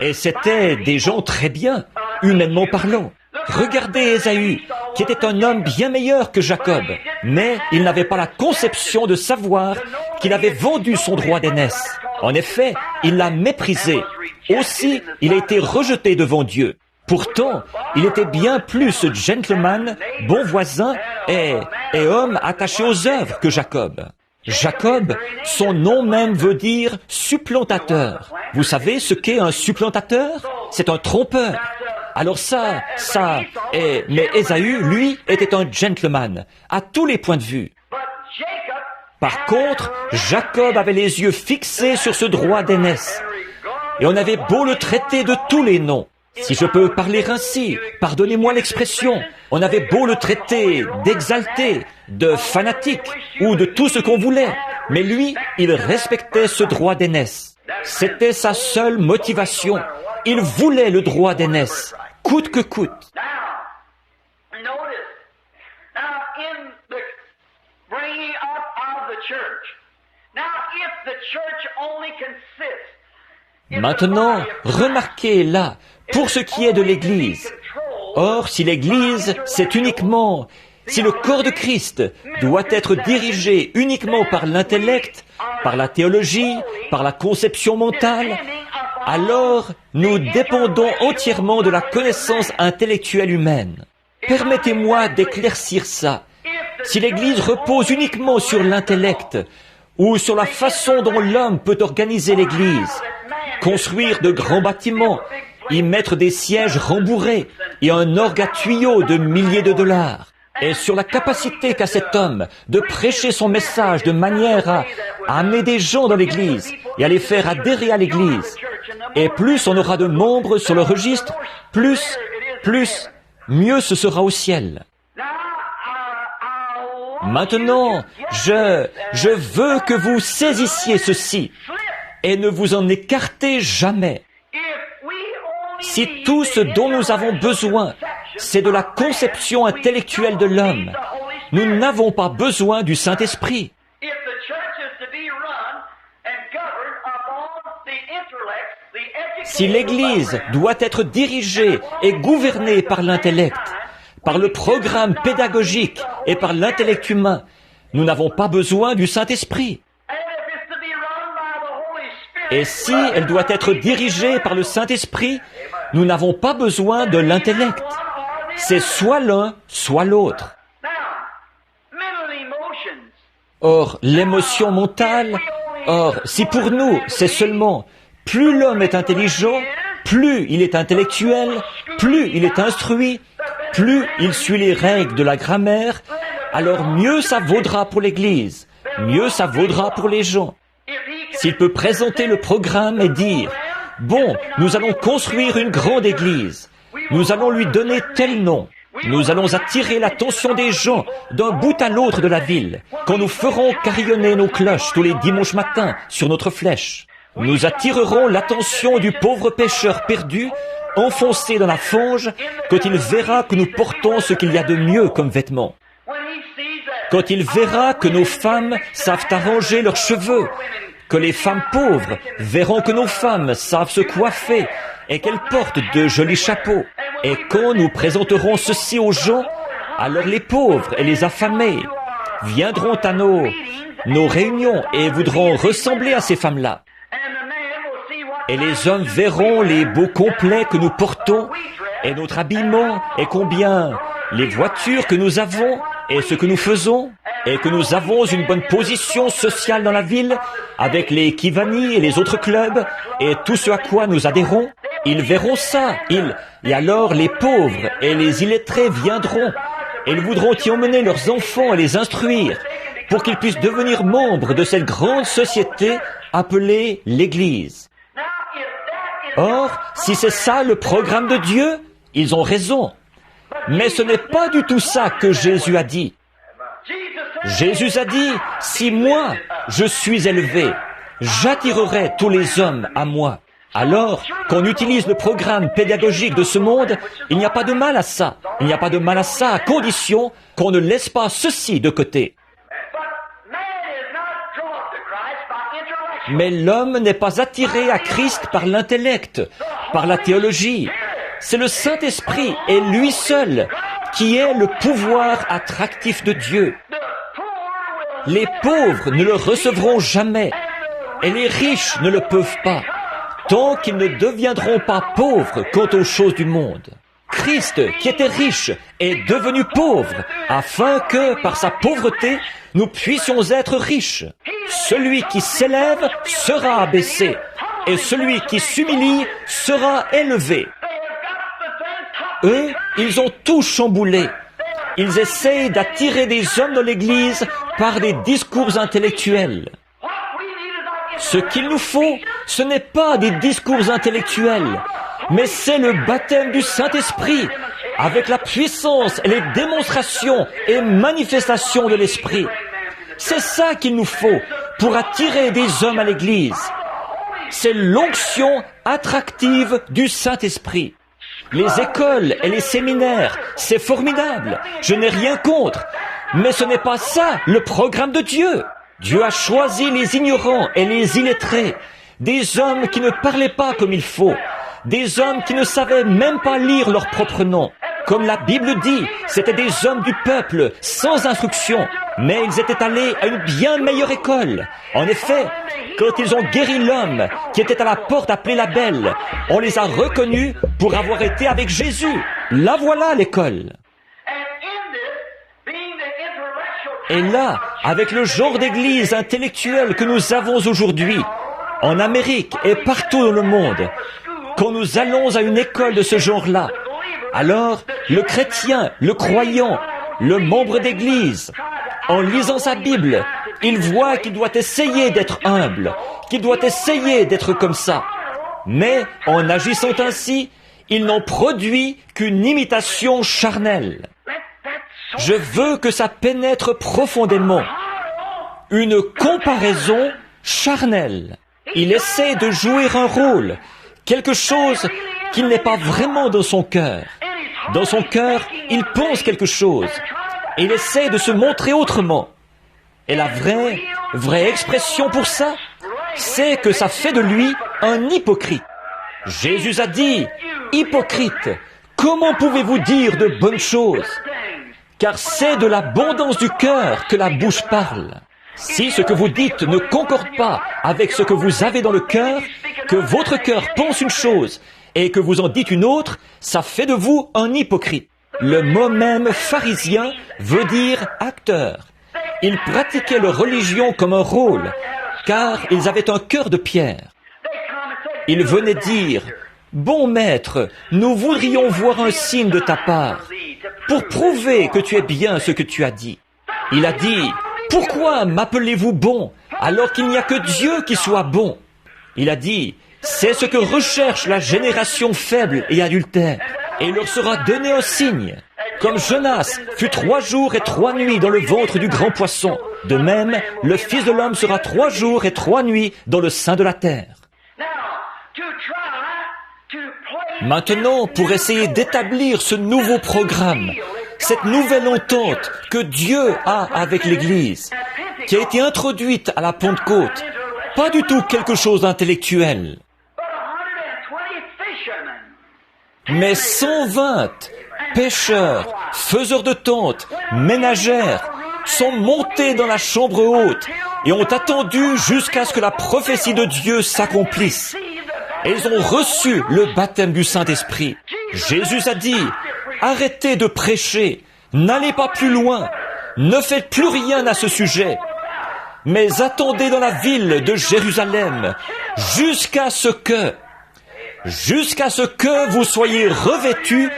Et c'étaient des gens très bien, humainement parlant. Regardez Ésaü, qui était un homme bien meilleur que Jacob, mais il n'avait pas la conception de savoir qu'il avait vendu son droit d'aînesse. En effet, il l'a méprisé. Aussi, il a été rejeté devant Dieu. Pourtant, il était bien plus gentleman, bon voisin et homme attaché aux œuvres que Jacob. Jacob, son nom même veut dire supplantateur. Vous savez ce qu'est un supplantateur? C'est un trompeur. Alors mais Ésaü, lui, était un gentleman, à tous les points de vue. Par contre, Jacob avait les yeux fixés sur ce droit d'aînesse. Et on avait beau le traiter de tous les noms. Si je peux parler ainsi, pardonnez-moi l'expression, on avait beau le traiter d'exalté, de fanatique, ou de tout ce qu'on voulait, mais lui, il respectait ce droit d'aînesse. C'était sa seule motivation. Il voulait le droit d'aînesse, coûte que coûte. Maintenant, remarquez là, pour ce qui est de l'Église. Or, si l'Église, c'est uniquement, si le corps de Christ doit être dirigé uniquement par l'intellect, par la théologie, par la conception mentale, alors nous dépendons entièrement de la connaissance intellectuelle humaine. Permettez-moi d'éclaircir ça. Si l'Église repose uniquement sur l'intellect, ou sur la façon dont l'homme peut organiser l'Église, construire de grands bâtiments, y mettre des sièges rembourrés et un orgue à tuyaux de milliers de dollars, et sur la capacité qu'a cet homme de prêcher son message de manière à amener des gens dans l'Église et à les faire adhérer à l'Église. Et plus on aura de membres sur le registre, plus, mieux ce sera au ciel. Maintenant, je veux que vous saisissiez ceci et ne vous en écartez jamais. Si tout ce dont nous avons besoin, c'est de la conception intellectuelle de l'homme, nous n'avons pas besoin du Saint-Esprit. Si l'Église doit être dirigée et gouvernée par l'intellect, par le programme pédagogique et par l'intellect humain, nous n'avons pas besoin du Saint-Esprit. Et si elle doit être dirigée par le Saint-Esprit, nous n'avons pas besoin de l'intellect. C'est soit l'un, soit l'autre. Or, l'émotion mentale, si pour nous, c'est seulement plus l'homme est intelligent, plus il est intellectuel, plus il est instruit, plus il suit les règles de la grammaire, alors mieux ça vaudra pour l'Église, mieux ça vaudra pour les gens. S'il peut présenter le programme et dire « Bon, nous allons construire une grande église, nous allons lui donner tel nom, nous allons attirer l'attention des gens d'un bout à l'autre de la ville, quand nous ferons carillonner nos cloches tous les dimanches matins sur notre flèche. Nous attirerons l'attention du pauvre pécheur perdu, enfoncé dans la fange, quand il verra que nous portons ce qu'il y a de mieux comme vêtements. Quand il verra que nos femmes savent arranger leurs cheveux, que les femmes pauvres verront que nos femmes savent se coiffer et qu'elles portent de jolis chapeaux. Et quand nous présenterons ceci aux gens, alors les pauvres et les affamés viendront à nos réunions et voudront ressembler à ces femmes-là. Et les hommes verront les beaux complets que nous portons et notre habillement et combien les voitures que nous avons et ce que nous faisons et que nous avons une bonne position sociale dans la ville avec les Kivani et les autres clubs et tout ce à quoi nous adhérons. Ils verront ça, et alors les pauvres et les illettrés viendront et ils voudront y emmener leurs enfants et les instruire pour qu'ils puissent devenir membres de cette grande société appelée l'Église. Or, si c'est ça le programme de Dieu, ils ont raison. Mais ce n'est pas du tout ça que Jésus a dit. Jésus a dit, si moi, je suis élevé, j'attirerai tous les hommes à moi. Alors, qu'on utilise le programme pédagogique de ce monde, il n'y a pas de mal à ça. Il n'y a pas de mal à ça à condition qu'on ne laisse pas ceci de côté. Mais l'homme n'est pas attiré à Christ par l'intellect, par la théologie. C'est le Saint-Esprit et lui seul qui est le pouvoir attractif de Dieu. Les pauvres ne le recevront jamais et les riches ne le peuvent pas, tant qu'ils ne deviendront pas pauvres quant aux choses du monde. Christ, qui était riche, est devenu pauvre, afin que, par sa pauvreté, nous puissions être riches. Celui qui s'élève sera abaissé, et celui qui s'humilie sera élevé. Eux, ils ont tout chamboulé. Ils essayent d'attirer des hommes dans l'Église par des discours intellectuels. Ce qu'il nous faut, ce n'est pas des discours intellectuels, mais c'est le baptême du Saint-Esprit, avec la puissance et les démonstrations et manifestations de l'Esprit. C'est ça qu'il nous faut pour attirer des hommes à l'Église. C'est l'onction attractive du Saint-Esprit. Les écoles et les séminaires, c'est formidable, je n'ai rien contre, mais ce n'est pas ça le programme de Dieu. Dieu a choisi les ignorants et les illettrés, des hommes qui ne parlaient pas comme il faut, des hommes qui ne savaient même pas lire leur propre nom. Comme la Bible dit, c'étaient des hommes du peuple, sans instruction, mais ils étaient allés à une bien meilleure école. En effet, quand ils ont guéri l'homme qui était à la porte appelé la Belle, on les a reconnus pour avoir été avec Jésus. La voilà l'école. Et là, avec le genre d'église intellectuelle que nous avons aujourd'hui, en Amérique et partout dans le monde, quand nous allons à une école de ce genre-là, alors le chrétien, le croyant, le membre d'église, en lisant sa Bible, il voit qu'il doit essayer d'être humble, qu'il doit essayer d'être comme ça. Mais en agissant ainsi, il n'en produit qu'une imitation charnelle. Je veux que ça pénètre profondément. Une comparaison charnelle. Il essaie de jouer un rôle, quelque chose qu'il n'est pas vraiment dans son cœur. Dans son cœur, il pense quelque chose. Et il essaie de se montrer autrement. Et la vraie expression pour ça, c'est que ça fait de lui un hypocrite. Jésus a dit, hypocrite, comment pouvez-vous dire de bonnes choses? Car c'est de l'abondance du cœur que la bouche parle. Si ce que vous dites ne concorde pas avec ce que vous avez dans le cœur, que votre cœur pense une chose et que vous en dites une autre, ça fait de vous un hypocrite. Le mot même pharisien veut dire acteur. Ils pratiquaient leur religion comme un rôle, car ils avaient un cœur de pierre. Ils venaient dire, « Bon maître, nous voudrions voir un signe de ta part, pour prouver que tu es bien ce que tu as dit. » Il a dit, « Pourquoi m'appelez-vous bon, alors qu'il n'y a que Dieu qui soit bon ?» Il a dit, « C'est ce que recherche la génération faible et adultère, et il leur sera donné un signe. Comme Jonas fut 3 jours et 3 nuits dans le ventre du grand poisson, de même, le Fils de l'homme sera 3 jours et 3 nuits dans le sein de la terre. » Maintenant, pour essayer d'établir ce nouveau programme, cette nouvelle entente que Dieu a avec l'Église, qui a été introduite à la Pentecôte, pas du tout quelque chose d'intellectuel, mais 120 pêcheurs, faiseurs de tentes, ménagères, sont montés dans la chambre haute et ont attendu jusqu'à ce que la prophétie de Dieu s'accomplisse. Et ils ont reçu le baptême du Saint-Esprit. Jésus a dit, arrêtez de prêcher, n'allez pas plus loin, ne faites plus rien à ce sujet, mais attendez dans la ville de Jérusalem jusqu'à ce que vous soyez revêtus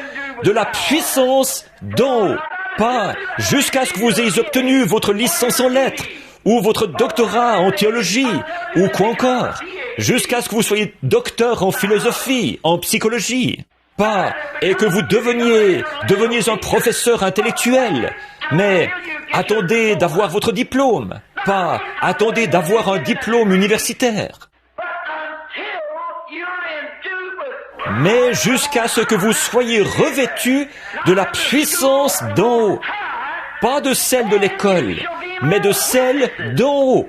de la puissance d'en haut. Pas jusqu'à ce que vous ayez obtenu votre licence en lettres, ou votre doctorat en théologie, ou quoi encore, jusqu'à ce que vous soyez docteur en philosophie, en psychologie. Pas, et que vous deveniez un professeur intellectuel, mais attendez d'avoir votre diplôme. Pas, attendez d'avoir un diplôme universitaire. Mais jusqu'à ce que vous soyez revêtus de la puissance d'en haut. Pas de celle de l'école, mais de celle d'en haut.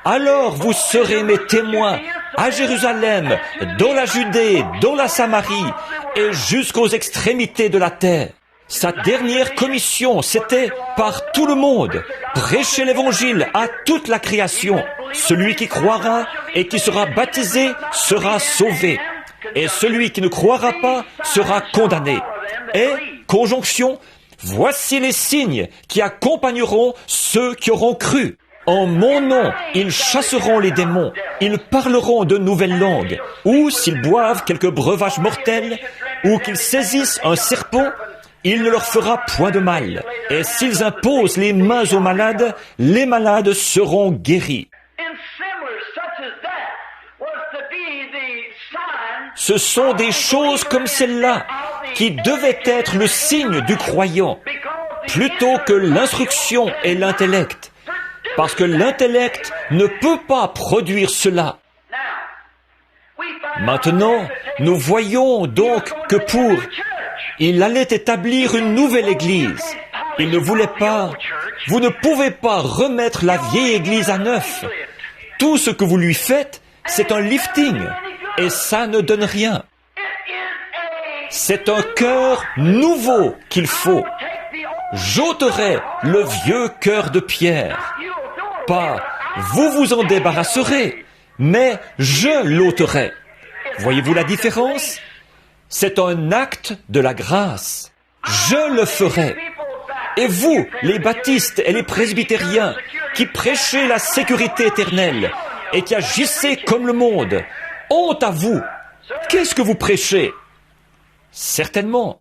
Alors vous serez mes témoins à Jérusalem, dans la Judée, dans la Samarie et jusqu'aux extrémités de la terre. Sa dernière commission, c'était par tout le monde, prêcher l'évangile à toute la création. Celui qui croira et qui sera baptisé sera sauvé. Et celui qui ne croira pas sera condamné. Et, conjonction, voici les signes qui accompagneront ceux qui auront cru. En mon nom, ils chasseront les démons, ils parleront de nouvelles langues, ou s'ils boivent quelques breuvages mortels, ou qu'ils saisissent un serpent, il ne leur fera point de mal. Et s'ils imposent les mains aux malades, les malades seront guéris. Ce sont des choses comme celle-là qui devaient être le signe du croyant, plutôt que l'instruction et l'intellect, parce que l'intellect ne peut pas produire cela. Maintenant, nous voyons donc que il allait établir une nouvelle église. Il ne voulait pas, vous ne pouvez pas remettre la vieille église à neuf. Tout ce que vous lui faites, c'est un lifting. Et ça ne donne rien. C'est un cœur nouveau qu'il faut. J'ôterai le vieux cœur de pierre. Pas vous vous en débarrasserez, mais je l'ôterai. Voyez-vous la différence? C'est un acte de la grâce. Je le ferai. Et vous, les baptistes et les presbytériens, qui prêchez la sécurité éternelle et qui agissez comme le monde, honte à vous. Qu'est-ce que vous prêchez? Certainement.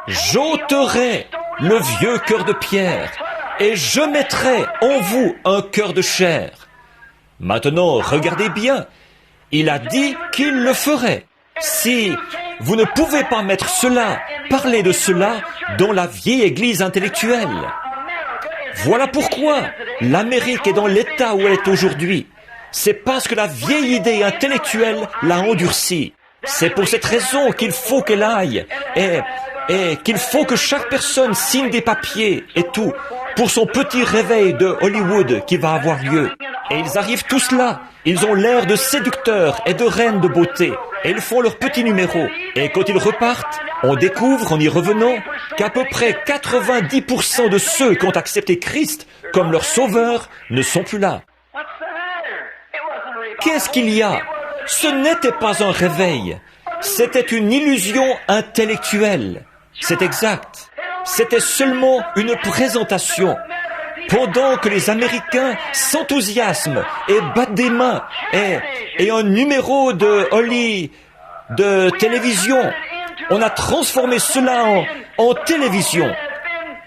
J'ôterai le vieux cœur de pierre et je mettrai en vous un cœur de chair. Maintenant, regardez bien. Il a dit qu'il le ferait. Si vous ne pouvez pas mettre cela, parler de cela dans la vieille église intellectuelle. Voilà pourquoi l'Amérique est dans l'état où elle est aujourd'hui. C'est parce que la vieille idée intellectuelle l'a endurcie. C'est pour cette raison qu'il faut qu'elle aille et qu'il faut que chaque personne signe des papiers et tout pour son petit réveil de Hollywood qui va avoir lieu. Et ils arrivent tous là. Ils ont l'air de séducteurs et de reines de beauté. Et ils font leur petit numéro. Et quand ils repartent, on découvre, en y revenant, qu'à peu près 90% de ceux qui ont accepté Christ comme leur sauveur ne sont plus là. Qu'est-ce qu'il y a? Ce n'était pas un réveil. C'était une illusion intellectuelle. C'est exact. C'était seulement une présentation. Pendant que les Américains s'enthousiasment et battent des mains et un numéro de télévision, on a transformé cela en télévision.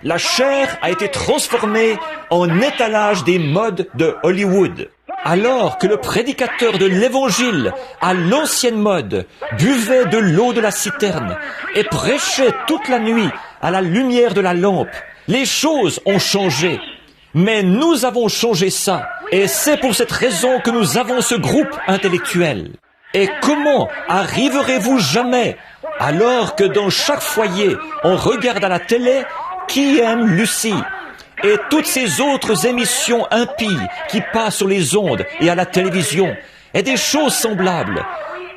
La chair a été transformée en étalage des modes de Hollywood. Alors que le prédicateur de l'Évangile, à l'ancienne mode, buvait de l'eau de la citerne et prêchait toute la nuit à la lumière de la lampe, les choses ont changé. Mais nous avons changé ça, et c'est pour cette raison que nous avons ce groupe intellectuel. Et comment arriverez-vous jamais, alors que dans chaque foyer, on regarde à la télé Qui aime Lucie et toutes ces autres émissions impies qui passent sur les ondes et à la télévision, et des choses semblables.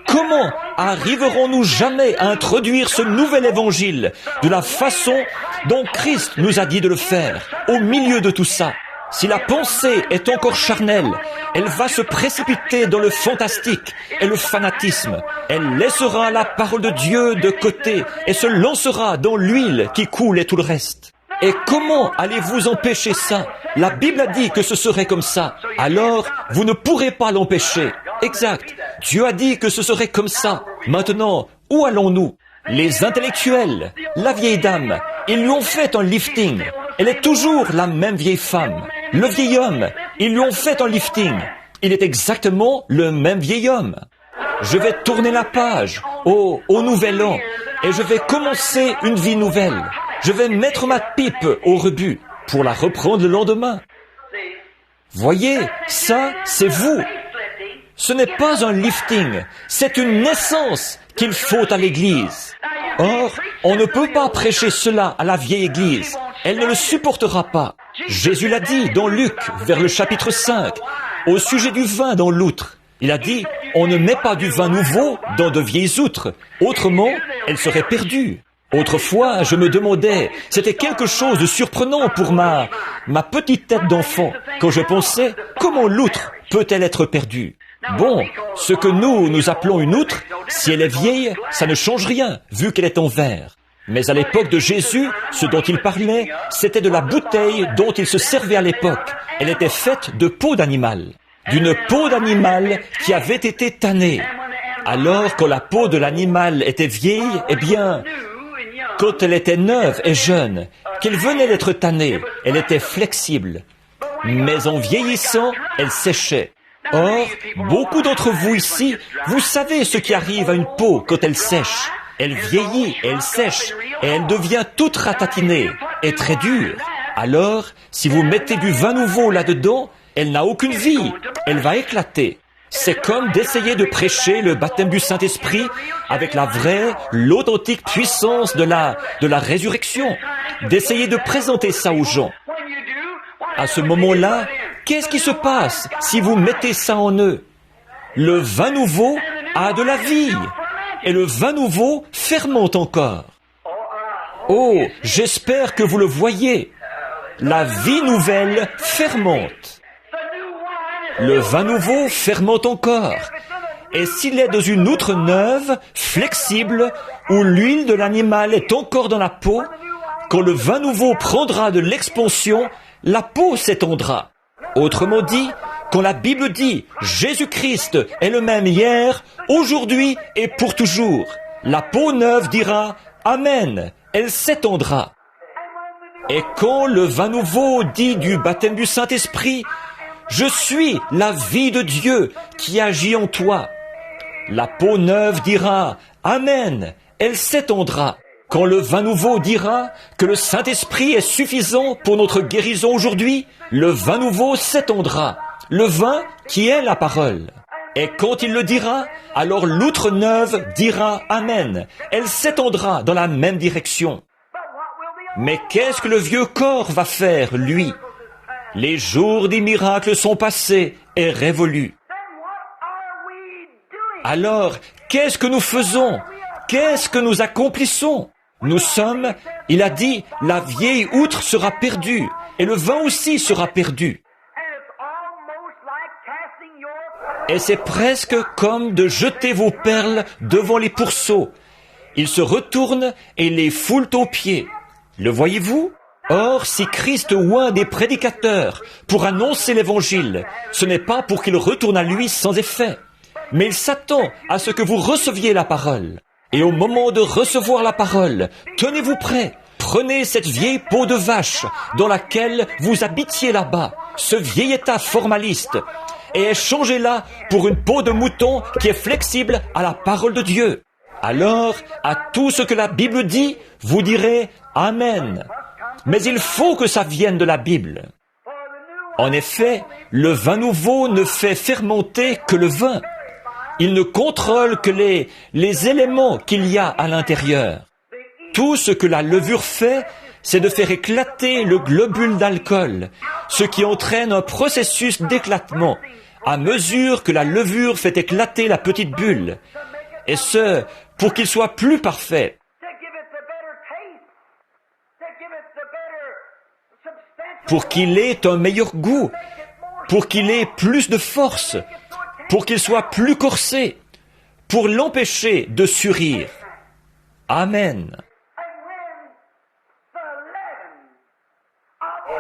Comment arriverons-nous jamais à introduire ce nouvel évangile de la façon dont Christ nous a dit de le faire, au milieu de tout ça? Si la pensée est encore charnelle, elle va se précipiter dans le fantastique et le fanatisme. Elle laissera la parole de Dieu de côté et se lancera dans l'huile qui coule et tout le reste. Et comment allez-vous empêcher ça? La Bible a dit que ce serait comme ça. Alors, vous ne pourrez pas l'empêcher. Exact. Dieu a dit que ce serait comme ça. Maintenant, où allons-nous? Les intellectuels, la vieille dame, ils lui ont fait un lifting. Elle est toujours la même vieille femme. Le vieil homme, ils lui ont fait un lifting. Il est exactement le même vieil homme. Je vais tourner la page au nouvel an et je vais commencer une vie nouvelle. Je vais mettre ma pipe au rebut pour la reprendre le lendemain. Voyez, ça, c'est vous. Ce n'est pas un lifting, c'est une naissance qu'il faut à l'Église. Or, on ne peut pas prêcher cela à la vieille Église. Elle ne le supportera pas. Jésus l'a dit dans Luc, vers le chapitre 5, au sujet du vin dans l'outre. Il a dit, on ne met pas du vin nouveau dans de vieilles outres. Autrement, elle serait perdue. Autrefois, je me demandais, c'était quelque chose de surprenant pour ma petite tête d'enfant, quand je pensais, comment l'outre peut-elle être perdue? Bon, ce que nous appelons une outre, si elle est vieille, ça ne change rien, vu qu'elle est en verre. Mais à l'époque de Jésus, ce dont il parlait, c'était de la bouteille dont il se servait à l'époque. Elle était faite de peau d'animal, d'une peau d'animal qui avait été tannée. Alors, quand la peau de l'animal était vieille, eh bien, quand elle était neuve et jeune, qu'elle venait d'être tannée, elle était flexible. Mais en vieillissant, elle séchait. Or, beaucoup d'entre vous ici, vous savez ce qui arrive à une peau quand elle sèche. Elle vieillit et elle sèche, et elle devient toute ratatinée et très dure. Alors, si vous mettez du vin nouveau là-dedans, elle n'a aucune vie, elle va éclater. C'est comme d'essayer de prêcher le baptême du Saint-Esprit avec la vraie, l'authentique puissance de la résurrection. D'essayer de présenter ça aux gens. À ce moment-là, qu'est-ce qui se passe si vous mettez ça en eux? Le vin nouveau a de la vie. et le vin nouveau fermente encore. Oh, j'espère que vous le voyez. La vie nouvelle fermente. Le vin nouveau fermente encore. Et s'il est dans une outre neuve, flexible, où l'huile de l'animal est encore dans la peau, quand le vin nouveau prendra de l'expansion, la peau s'étendra. Autrement dit, quand la Bible dit « Jésus-Christ est le même hier, aujourd'hui et pour toujours », la peau neuve dira « Amen », elle s'étendra. Et quand le vin nouveau dit du baptême du Saint-Esprit « Je suis la vie de Dieu qui agit en toi », la peau neuve dira « Amen », elle s'étendra. Quand le vin nouveau dira que le Saint-Esprit est suffisant pour notre guérison aujourd'hui, le vin nouveau s'étendra. Le vin qui est la parole. Et quand il le dira, alors l'outre neuve dira Amen. Elle s'étendra dans la même direction. Mais qu'est-ce que le vieux corps va faire, lui? Les jours des miracles sont passés et révolus. Alors, qu'est-ce que nous faisons? Qu'est-ce que nous accomplissons? Nous sommes, il a dit, la vieille outre sera perdue, et le vin aussi sera perdu. Et c'est presque comme de jeter vos perles devant les pourceaux. Ils se retournent et les foulent aux pieds. Le voyez-vous? Or, si Christ oint des prédicateurs pour annoncer l'Évangile, ce n'est pas pour qu'ils retournent à lui sans effet, mais il s'attend à ce que vous receviez la parole. Et au moment de recevoir la parole, tenez-vous prêts. Prenez cette vieille peau de vache dans laquelle vous habitiez là-bas, ce vieil état formaliste, et échangez-la pour une peau de mouton qui est flexible à la parole de Dieu. Alors, à tout ce que la Bible dit, vous direz « Amen ». Mais il faut que ça vienne de la Bible. En effet, le vin nouveau ne fait fermenter que le vin. Il ne contrôle que les éléments qu'il y a à l'intérieur. Tout ce que la levure fait, c'est de faire éclater le globule d'alcool, ce qui entraîne un processus d'éclatement, à mesure que la levure fait éclater la petite bulle, et ce, pour qu'il soit plus parfait. Pour qu'il ait un meilleur goût, pour qu'il ait plus de force, pour qu'il soit plus corsé, pour l'empêcher de surir. Amen.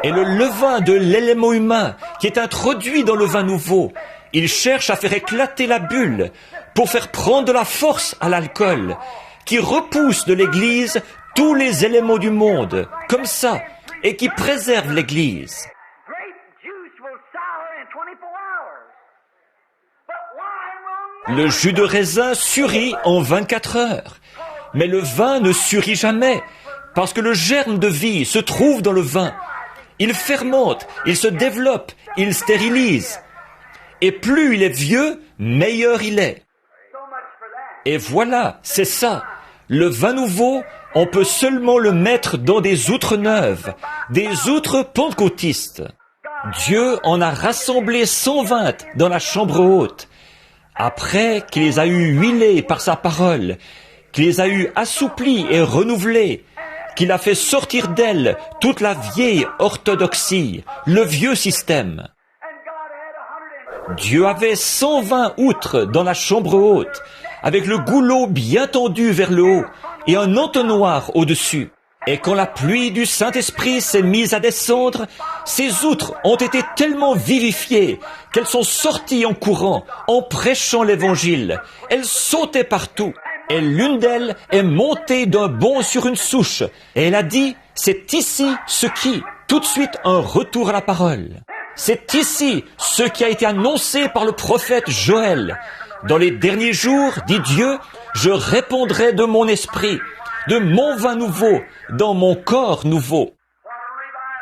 Et le levain de l'élément humain qui est introduit dans le vin nouveau, il cherche à faire éclater la bulle pour faire prendre de la force à l'alcool, qui repousse de l'Église tous les éléments du monde, comme ça, et qui préserve l'Église. Le jus de raisin surit en 24 heures, mais le vin ne surit jamais, parce que le germe de vie se trouve dans le vin. Il fermente, il se développe, il stérilise. Et plus il est vieux, meilleur il est. Et voilà, c'est ça. Le vin nouveau, on peut seulement le mettre dans des outres neuves, des outres pentecôtistes. Dieu en a rassemblé 120 dans la chambre haute, après qu'il les a eu huilés par sa parole, qu'il les a eu assouplis et renouvelés, qu'il a fait sortir d'elle toute la vieille orthodoxie, le vieux système. Dieu avait 120 outres dans la chambre haute, avec le goulot bien tendu vers le haut et un entonnoir au-dessus. Et quand la pluie du Saint-Esprit s'est mise à descendre, ces outres ont été tellement vivifiées qu'elles sont sorties en courant, en prêchant l'Évangile. Elles sautaient partout. Et l'une d'elles est montée d'un bond sur une souche. Et elle a dit, c'est ici ce qui, tout de suite un retour à la parole. C'est ici ce qui a été annoncé par le prophète Joël. Dans les derniers jours, dit Dieu, je répondrai de mon esprit, de mon vin nouveau, dans mon corps nouveau.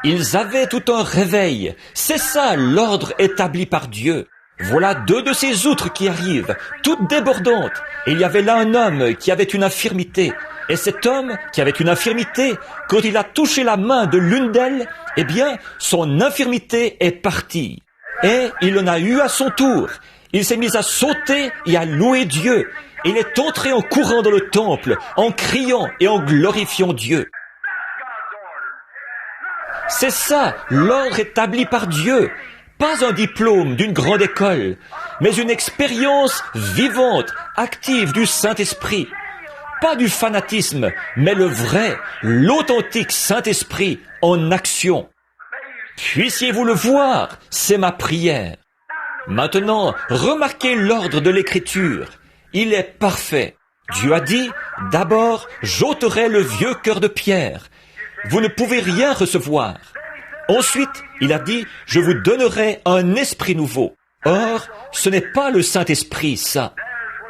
Ils avaient tout un réveil. C'est ça l'ordre établi par Dieu. Voilà 2 de ces outres qui arrivent, toutes débordantes. Et il y avait là un homme qui avait une infirmité. Et cet homme qui avait une infirmité, quand il a touché la main de l'une d'elles, eh bien, son infirmité est partie. Et il en a eu à son tour. Il s'est mis à sauter et à louer Dieu. Il est entré en courant dans le temple, en criant et en glorifiant Dieu. C'est ça, l'ordre établi par Dieu. Pas un diplôme d'une grande école, mais une expérience vivante, active du Saint-Esprit. Pas du fanatisme, mais le vrai, l'authentique Saint-Esprit en action. Puissiez-vous le voir, c'est ma prière. Maintenant, remarquez l'ordre de l'Écriture. Il est parfait. Dieu a dit, d'abord, j'ôterai le vieux cœur de pierre. Vous ne pouvez rien recevoir. Ensuite, il a dit, je vous donnerai un esprit nouveau. Or, ce n'est pas le Saint-Esprit, ça.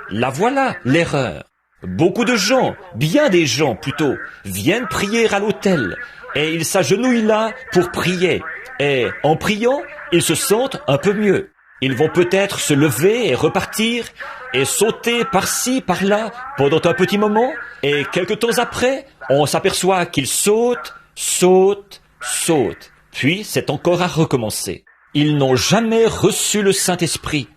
La voilà, l'erreur. Beaucoup de gens, bien des gens plutôt, viennent prier à l'autel, et ils s'agenouillent là pour prier. Et en priant, ils se sentent un peu mieux. Ils vont peut-être se lever et repartir, et sauter par-ci, par-là, pendant un petit moment, et quelque temps après, on s'aperçoit qu'ils sautent, puis c'est encore à recommencer. Ils n'ont jamais reçu le Saint-Esprit.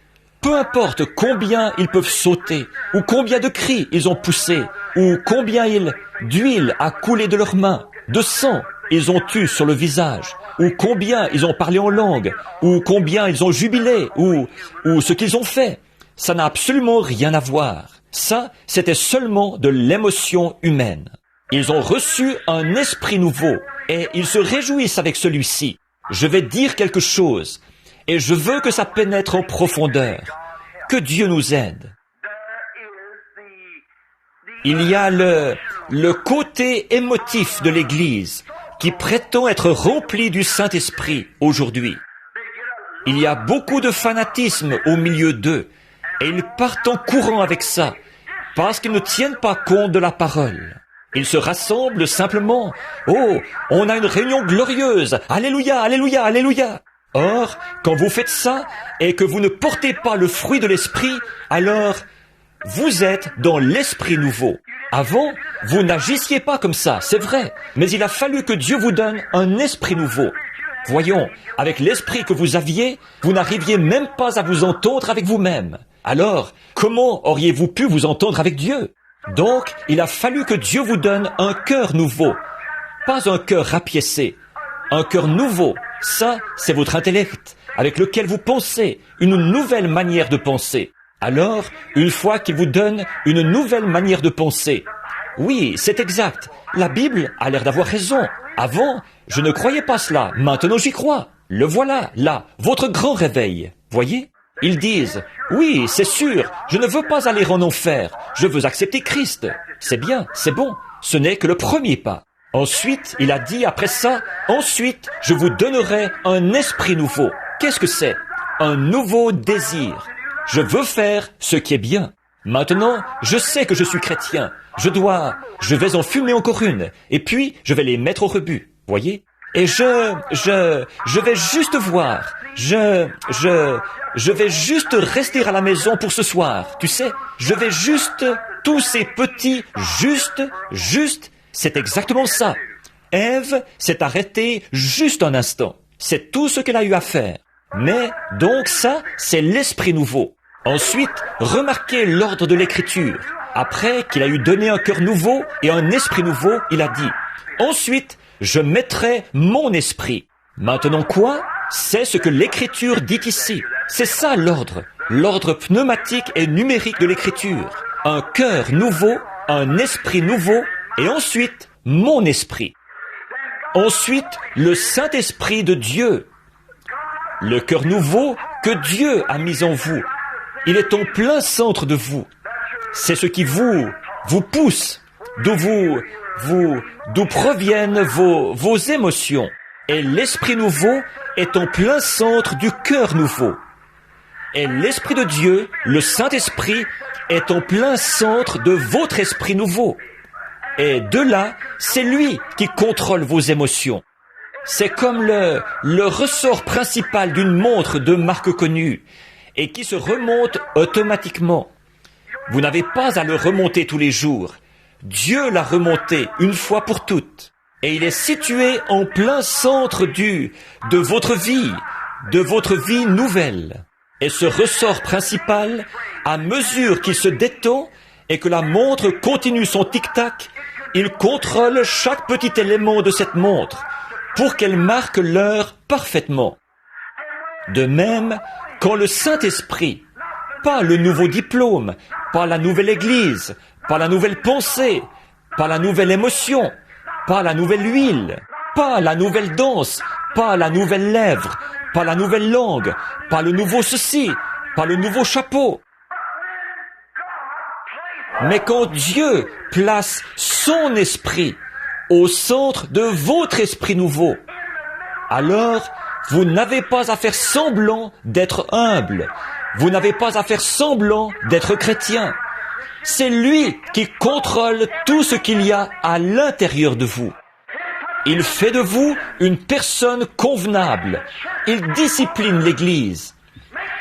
Peu importe combien ils peuvent sauter, ou combien de cris ils ont poussé, ou combien d'huile a coulé de leurs mains, de sang ils ont eu sur le visage, ou combien ils ont parlé en langue, ou combien ils ont jubilé, ou ce qu'ils ont fait. Ça n'a absolument rien à voir. Ça, c'était seulement de l'émotion humaine. Ils ont reçu un esprit nouveau, et ils se réjouissent avec celui-ci. Je vais dire quelque chose, et je veux que ça pénètre en profondeur. Que Dieu nous aide. Il y a le côté émotif de l'Église qui prétend être rempli du Saint-Esprit aujourd'hui. Il y a beaucoup de fanatisme au milieu d'eux, et ils partent en courant avec ça, parce qu'ils ne tiennent pas compte de la parole. Ils se rassemblent simplement. Oh, on a une réunion glorieuse. Alléluia, alléluia, alléluia. Or, quand vous faites ça et que vous ne portez pas le fruit de l'esprit, alors vous êtes dans l'esprit nouveau. Avant, vous n'agissiez pas comme ça, c'est vrai, mais il a fallu que Dieu vous donne un esprit nouveau. Voyons, avec l'esprit que vous aviez, vous n'arriviez même pas à vous entendre avec vous-même. Alors, comment auriez-vous pu vous entendre avec Dieu ? Donc, il a fallu que Dieu vous donne un cœur nouveau, pas un cœur rapiécé, un cœur nouveau. Ça, c'est votre intellect, avec lequel vous pensez, une nouvelle manière de penser. Alors, une fois qu'il vous donne une nouvelle manière de penser, oui, c'est exact, la Bible a l'air d'avoir raison. Avant, je ne croyais pas cela, maintenant j'y crois. Le voilà, là, votre grand réveil, voyez ? Ils disent, oui, c'est sûr, je ne veux pas aller en enfer, je veux accepter Christ. C'est bien, c'est bon, ce n'est que le premier pas. Ensuite, il a dit après ça, ensuite, je vous donnerai un esprit nouveau. Qu'est-ce que c'est ? Un nouveau désir. Je veux faire ce qui est bien. Maintenant, je sais que je suis chrétien. Je vais en fumer encore une, et puis je vais les mettre au rebut, voyez ? Et je vais juste voir. Je vais juste rester à la maison pour ce soir, tu sais. Je vais juste, tous ces petits, juste, c'est exactement ça. Ève s'est arrêtée juste un instant. C'est tout ce qu'elle a eu à faire. Mais, donc ça, c'est l'esprit nouveau. Ensuite, remarquez l'ordre de l'écriture. Après qu'il a eu donné un cœur nouveau et un esprit nouveau, il a dit, ensuite, je mettrai mon esprit. Maintenant quoi ? C'est ce que l'écriture dit ici. C'est ça l'ordre pneumatique et numérique de l'écriture. Un cœur nouveau, un esprit nouveau, et ensuite, mon esprit. Ensuite, le Saint-Esprit de Dieu. Le cœur nouveau que Dieu a mis en vous. Il est en plein centre de vous. C'est ce qui vous pousse, d'où proviennent vos émotions. Et l'esprit nouveau est en plein centre du cœur nouveau. Et l'esprit de Dieu, le Saint-Esprit, est en plein centre de votre esprit nouveau. Et de là, c'est lui qui contrôle vos émotions. C'est comme le ressort principal d'une montre de marque connue et qui se remonte automatiquement. Vous n'avez pas à le remonter tous les jours. Dieu l'a remonté une fois pour toutes. Et il est situé en plein centre de votre vie nouvelle. Et ce ressort principal, à mesure qu'il se détend, et que la montre continue son tic-tac, il contrôle chaque petit élément de cette montre pour qu'elle marque l'heure parfaitement. De même, quand le Saint-Esprit, pas le nouveau diplôme, pas la nouvelle église, pas la nouvelle pensée, pas la nouvelle émotion, pas la nouvelle huile, pas la nouvelle danse, pas la nouvelle lèvre, pas la nouvelle langue, pas le nouveau ceci, pas le nouveau chapeau. Mais quand Dieu place son esprit au centre de votre esprit nouveau, alors vous n'avez pas à faire semblant d'être humble, vous n'avez pas à faire semblant d'être chrétien. C'est lui qui contrôle tout ce qu'il y a à l'intérieur de vous. Il fait de vous une personne convenable. Il discipline l'Église.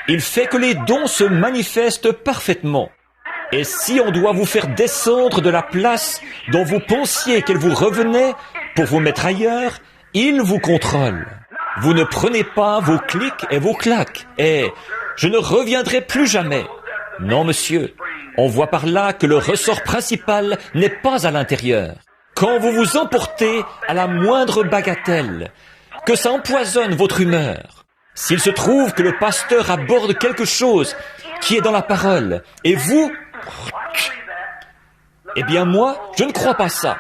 Il fait que les dons se manifestent parfaitement. Et si on doit vous faire descendre de la place dont vous pensiez qu'elle vous revenait pour vous mettre ailleurs, il vous contrôle. Vous ne prenez pas vos clics et vos claques. Et je ne reviendrai plus jamais. Non, monsieur. On voit par là que le ressort principal n'est pas à l'intérieur. Quand vous vous emportez à la moindre bagatelle, que ça empoisonne votre humeur, s'il se trouve que le pasteur aborde quelque chose qui est dans la parole, et vous, eh bien moi, je ne crois pas ça.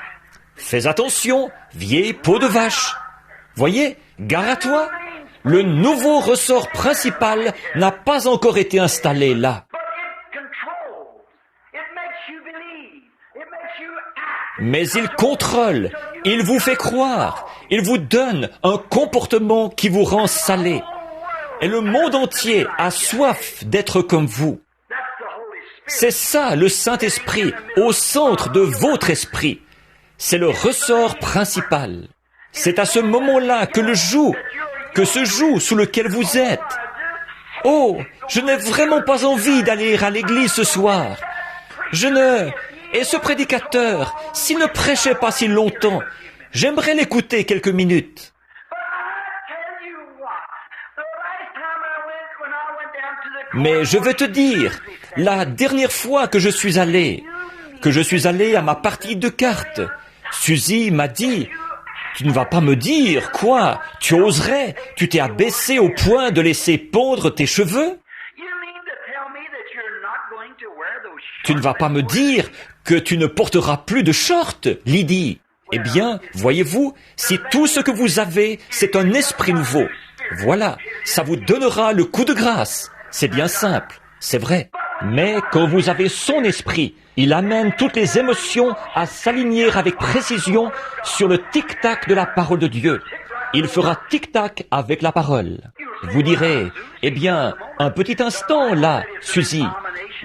Fais attention, vieille peau de vache. Voyez, gare à toi, le nouveau ressort principal n'a pas encore été installé là. Mais il contrôle, il vous fait croire, il vous donne un comportement qui vous rend salé. Et le monde entier a soif d'être comme vous. C'est ça le Saint-Esprit au centre de votre esprit. C'est le ressort principal. C'est à ce moment-là que se joue sous lequel vous êtes. Oh, je n'ai vraiment pas envie d'aller à l'église ce soir. Et ce prédicateur, s'il ne prêchait pas si longtemps, j'aimerais l'écouter quelques minutes. Mais je vais te dire, la dernière fois que je suis allé à ma partie de cartes, Suzy m'a dit, tu ne vas pas me dire, quoi, tu oserais, tu t'es abaissé au point de laisser pondre tes cheveux? Tu ne vas pas me dire que tu ne porteras plus de shorts, Lydie. Eh bien, voyez-vous, si tout ce que vous avez, c'est un esprit nouveau, voilà, ça vous donnera le coup de grâce. C'est bien simple, c'est vrai. Mais quand vous avez son esprit, il amène toutes les émotions à s'aligner avec précision sur le tic-tac de la parole de Dieu. Il fera tic-tac avec la parole. Vous direz, eh bien, un petit instant là, Suzy.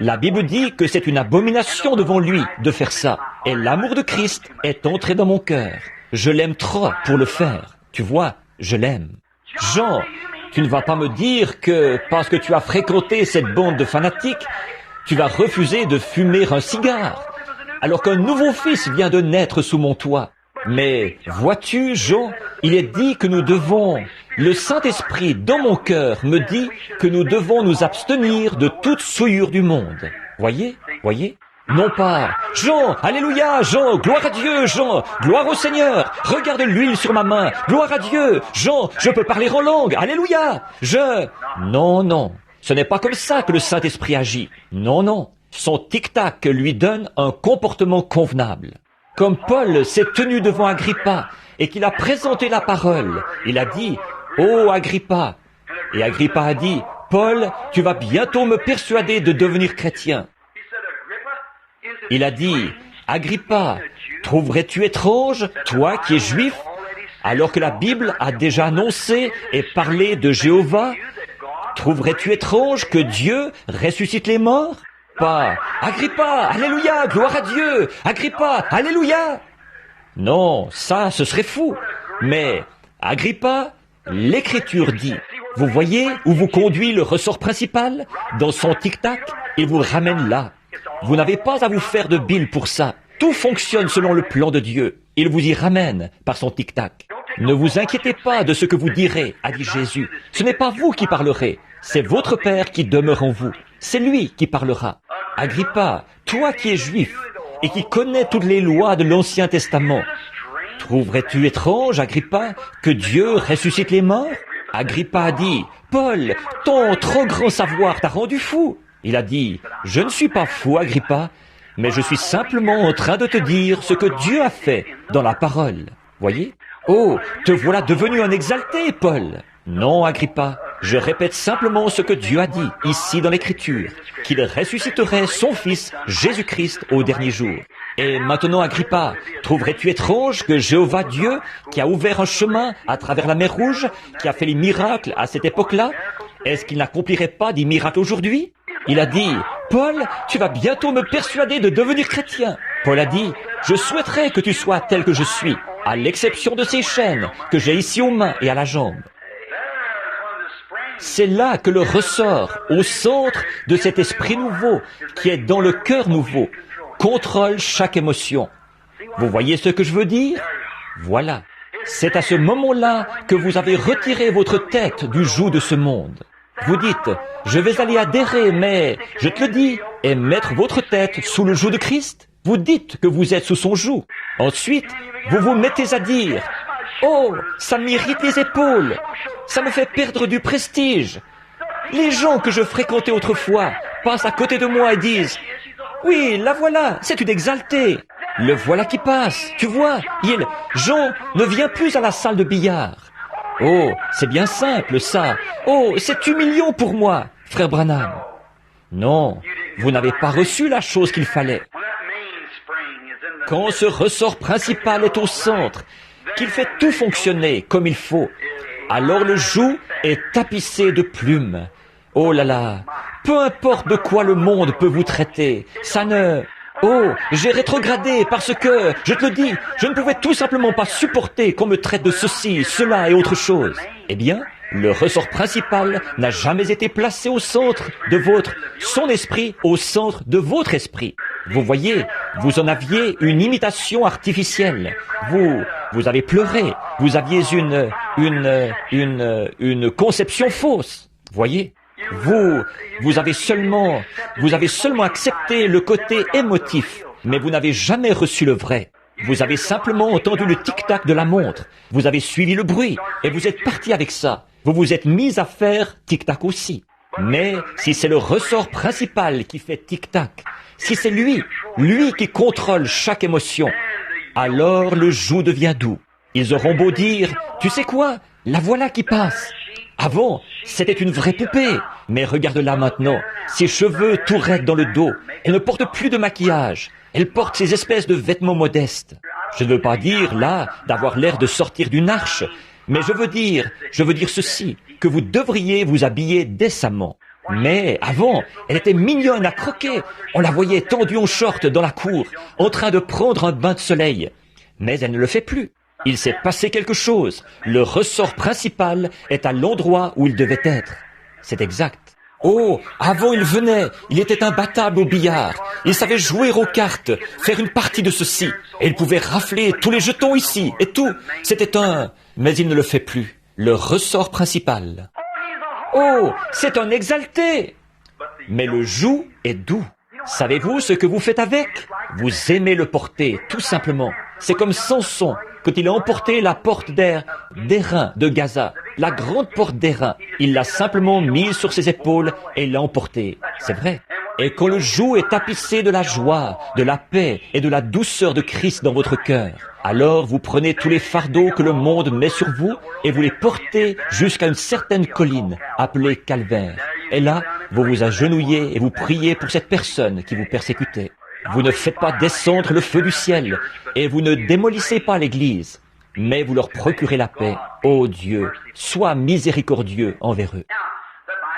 La Bible dit que c'est une abomination devant lui de faire ça. Et l'amour de Christ est entré dans mon cœur. Je l'aime trop pour le faire. Tu vois, je l'aime. Jean, tu ne vas pas me dire que parce que tu as fréquenté cette bande de fanatiques, tu vas refuser de fumer un cigare, alors qu'un nouveau fils vient de naître sous mon toit. Mais vois-tu, Jean, il est dit que nous devons, le Saint-Esprit dans mon cœur me dit que nous devons nous abstenir de toute souillure du monde. Voyez? Non pas, Jean, alléluia, Jean, gloire à Dieu, Jean, gloire au Seigneur, regarde l'huile sur ma main, gloire à Dieu, Jean, je peux parler en langue, alléluia, Non, ce n'est pas comme ça que le Saint-Esprit agit. Non, son tic-tac lui donne un comportement convenable. Comme Paul s'est tenu devant Agrippa et qu'il a présenté la parole, il a dit, « Oh Agrippa !» Et Agrippa a dit, « Paul, tu vas bientôt me persuader de devenir chrétien. » Il a dit, « Agrippa, trouverais-tu étrange, toi qui es juif, alors que la Bible a déjà annoncé et parlé de Jéhovah? Trouverais-tu étrange que Dieu ressuscite les morts? Pas, Agrippa, alléluia, gloire à Dieu, Agrippa, alléluia. Non, ça, ce serait fou. Mais, Agrippa, l'Écriture dit, vous voyez où vous conduit le ressort principal? Dans son tic-tac, il vous ramène là. Vous n'avez pas à vous faire de bile pour ça. Tout fonctionne selon le plan de Dieu. Il vous y ramène par son tic-tac. Ne vous inquiétez pas de ce que vous direz, a dit Jésus. Ce n'est pas vous qui parlerez, c'est votre Père qui demeure en vous. C'est lui qui parlera. Agrippa, toi qui es juif et qui connais toutes les lois de l'Ancien Testament, trouverais-tu étrange, Agrippa, que Dieu ressuscite les morts? Agrippa a dit, Paul, ton trop grand savoir t'a rendu fou. Il a dit, je ne suis pas fou, Agrippa, mais je suis simplement en train de te dire ce que Dieu a fait dans la parole. Voyez? Oh, te voilà devenu un exalté, Paul. Non, Agrippa, je répète simplement ce que Dieu a dit, ici dans l'Écriture, qu'il ressusciterait son Fils, Jésus-Christ, au dernier jour. Et maintenant, Agrippa, trouverais-tu étrange que Jéhovah Dieu, qui a ouvert un chemin à travers la mer Rouge, qui a fait les miracles à cette époque-là, est-ce qu'il n'accomplirait pas des miracles aujourd'hui? Il a dit, Paul, tu vas bientôt me persuader de devenir chrétien. Paul a dit, je souhaiterais que tu sois tel que je suis, à l'exception de ces chaînes que j'ai ici aux mains et à la jambe. C'est là que le ressort, au centre de cet esprit nouveau, qui est dans le cœur nouveau, contrôle chaque émotion. Vous voyez ce que je veux dire? Voilà. C'est à ce moment-là que vous avez retiré votre tête du joug de ce monde. Vous dites, je vais aller adhérer, mais, je te le dis, et mettre votre tête sous le joug de Christ. Vous dites que vous êtes sous son joug. Ensuite, vous vous mettez à dire, oh, ça m'irrite les épaules, ça me fait perdre du prestige. Les gens que je fréquentais autrefois passent à côté de moi et disent, oui, la voilà, c'est une exaltée. Le voilà qui passe, tu vois, Jean ne vient plus à la salle de billard. Oh, c'est bien simple ça. Oh, c'est humiliant pour moi, frère Branham. Non, vous n'avez pas reçu la chose qu'il fallait. Quand ce ressort principal est au centre, qu'il fait tout fonctionner comme il faut, alors le joug est tapissé de plumes. Oh là là, peu importe de quoi le monde peut vous traiter, ça ne... Oh, j'ai rétrogradé parce que, je te le dis, je ne pouvais tout simplement pas supporter qu'on me traite de ceci, cela et autre chose. Eh bien, le ressort principal n'a jamais été placé au centre de son esprit au centre de votre esprit. Vous voyez, vous en aviez une imitation artificielle. Vous avez pleuré. Vous aviez une conception fausse. Voyez? Vous avez seulement accepté le côté émotif, mais vous n'avez jamais reçu le vrai. Vous avez simplement entendu le tic-tac de la montre. Vous avez suivi le bruit et vous êtes parti avec ça. Vous vous êtes mis à faire tic-tac aussi. Mais si c'est le ressort principal qui fait tic-tac, si c'est lui qui contrôle chaque émotion, alors le joug devient doux. Ils auront beau dire, tu sais quoi, la voilà qui passe. Avant, c'était une vraie poupée, mais regarde-la maintenant, ses cheveux tout raides dans le dos, elle ne porte plus de maquillage, elle porte ces espèces de vêtements modestes. Je ne veux pas dire, là, d'avoir l'air de sortir d'une arche, mais je veux dire ceci, que vous devriez vous habiller décemment. Mais avant, elle était mignonne à croquer, on la voyait tendue en short dans la cour, en train de prendre un bain de soleil. Mais elle ne le fait plus. Il s'est passé quelque chose. Le ressort principal est à l'endroit où il devait être. C'est exact. Oh, avant il venait, il était imbattable au billard. Il savait jouer aux cartes, faire une partie de ceci. Et il pouvait rafler tous les jetons ici, et tout. C'était un... Mais il ne le fait plus. Le ressort principal. Oh, c'est un exalté. Mais le joug est doux. Savez-vous ce que vous faites avec? Vous aimez le porter, tout simplement. C'est comme Samson, quand il a emporté la porte d'airain de Gaza, la grande porte d'airain. Il l'a simplement mise sur ses épaules et l'a emportée. C'est vrai. Et quand le joug est tapissé de la joie, de la paix et de la douceur de Christ dans votre cœur, alors vous prenez tous les fardeaux que le monde met sur vous et vous les portez jusqu'à une certaine colline appelée Calvaire. Et là, vous vous agenouillez et vous priez pour cette personne qui vous persécutait. Vous ne faites pas descendre le feu du ciel et vous ne démolissez pas l'Église, mais vous leur procurez la paix. Ô Dieu, sois miséricordieux envers eux.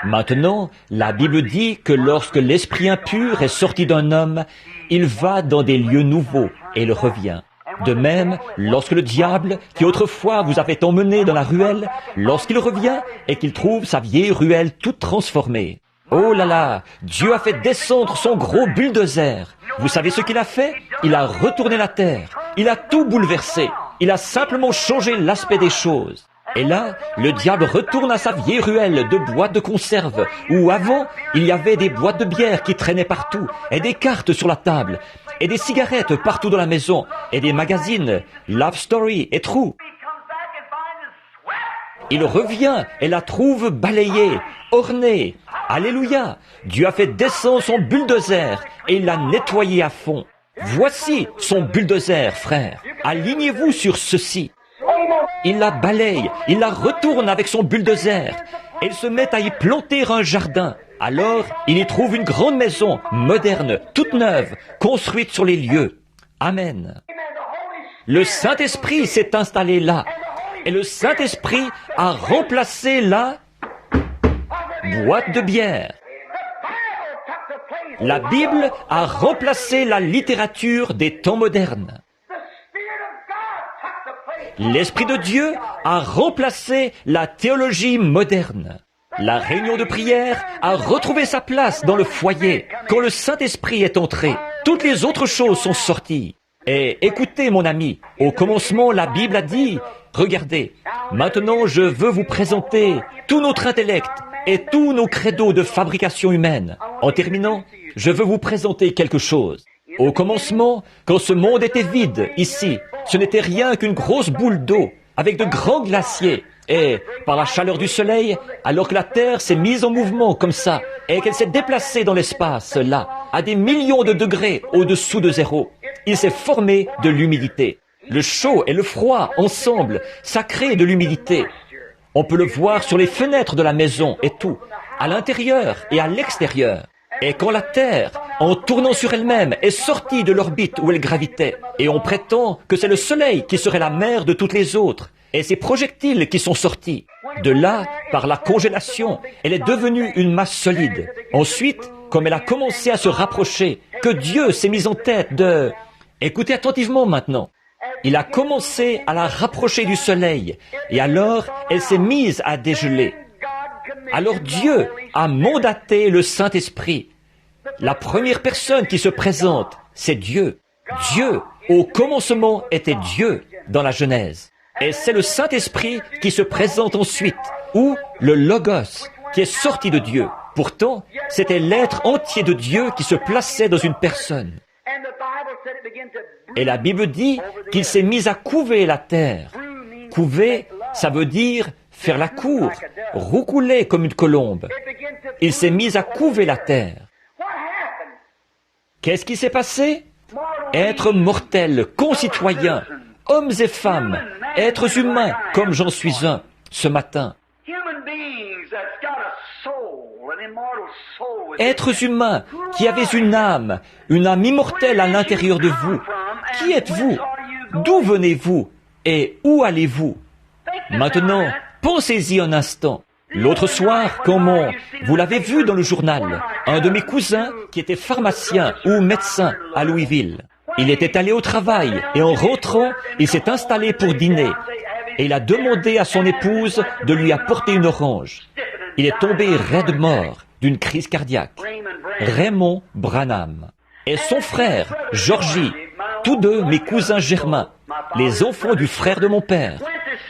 Maintenant, la Bible dit que lorsque l'esprit impur est sorti d'un homme, il va dans des lieux nouveaux et il revient. De même, lorsque le diable, qui autrefois vous avait emmené dans la ruelle, lorsqu'il revient et qu'il trouve sa vieille ruelle toute transformée. Oh là là, Dieu a fait descendre son gros bulldozer. Vous savez ce qu'il a fait? Il a retourné la terre. Il a tout bouleversé. Il a simplement changé l'aspect des choses. Et là, le diable retourne à sa vieille ruelle de boîtes de conserve, où avant, il y avait des boîtes de bière qui traînaient partout, et des cartes sur la table, et des cigarettes partout dans la maison, et des magazines, Love Story et True. Il revient et la trouve balayée, ornée. Alléluia! Dieu a fait descendre son bulldozer et il l'a nettoyée à fond. Voici son bulldozer, frère. Alignez-vous sur ceci. Il la balaye, il la retourne avec son bulldozer. Et il se met à y planter un jardin. Alors, il y trouve une grande maison, moderne, toute neuve, construite sur les lieux. Amen. Le Saint-Esprit s'est installé là. Et le Saint-Esprit a remplacé la boîte de bière. La Bible a remplacé la littérature des temps modernes. L'Esprit de Dieu a remplacé la théologie moderne. La réunion de prière a retrouvé sa place dans le foyer quand le Saint-Esprit est entré. Toutes les autres choses sont sorties. Et écoutez, mon ami, au commencement, la Bible a dit, regardez, maintenant je veux vous présenter tout notre intellect et tous nos credos de fabrication humaine. En terminant, je veux vous présenter quelque chose. Au commencement, quand ce monde était vide, ici, ce n'était rien qu'une grosse boule d'eau, avec de grands glaciers. Et, par la chaleur du soleil, alors que la Terre s'est mise en mouvement comme ça, et qu'elle s'est déplacée dans l'espace, là, à des millions de degrés au-dessous de zéro, il s'est formé de l'humidité. Le chaud et le froid, ensemble, ça crée de l'humidité. On peut le voir sur les fenêtres de la maison et tout, à l'intérieur et à l'extérieur. Et quand la Terre, en tournant sur elle-même, est sortie de l'orbite où elle gravitait, et on prétend que c'est le Soleil qui serait la mère de toutes les autres, et ces projectiles qui sont sortis. De là, par la congélation, elle est devenue une masse solide. Ensuite, comme elle a commencé à se rapprocher, que Dieu s'est mis en tête de... Écoutez attentivement maintenant. Il a commencé à la rapprocher du Soleil, et alors elle s'est mise à dégeler. Alors Dieu a mandaté le Saint-Esprit. La première personne qui se présente, c'est Dieu. Dieu, au commencement, était Dieu dans la Genèse. Et c'est le Saint-Esprit qui se présente ensuite, ou le Logos, qui est sorti de Dieu. Pourtant, c'était l'être entier de Dieu qui se plaçait dans une personne. Et la Bible dit qu'il s'est mis à couver la terre. Couver, ça veut dire faire la cour, roucouler comme une colombe. Il s'est mis à couver la terre. Qu'est-ce qui s'est passé? Êtres mortels, concitoyens, hommes et femmes, êtres humains, comme j'en suis un, ce matin. Êtres humains qui avez une âme immortelle à l'intérieur de vous. Qui êtes-vous? D'où venez-vous? Et où allez-vous? Maintenant, pensez-y un instant. L'autre soir, vous l'avez vu dans le journal, un de mes cousins qui était pharmacien ou médecin à Louisville. Il était allé au travail et en rentrant, il s'est installé pour dîner. Et il a demandé à son épouse de lui apporter une orange. Il est tombé raide mort d'une crise cardiaque. Raymond Branham. Et son frère, Georgie, tous deux mes cousins germains, les enfants du frère de mon père,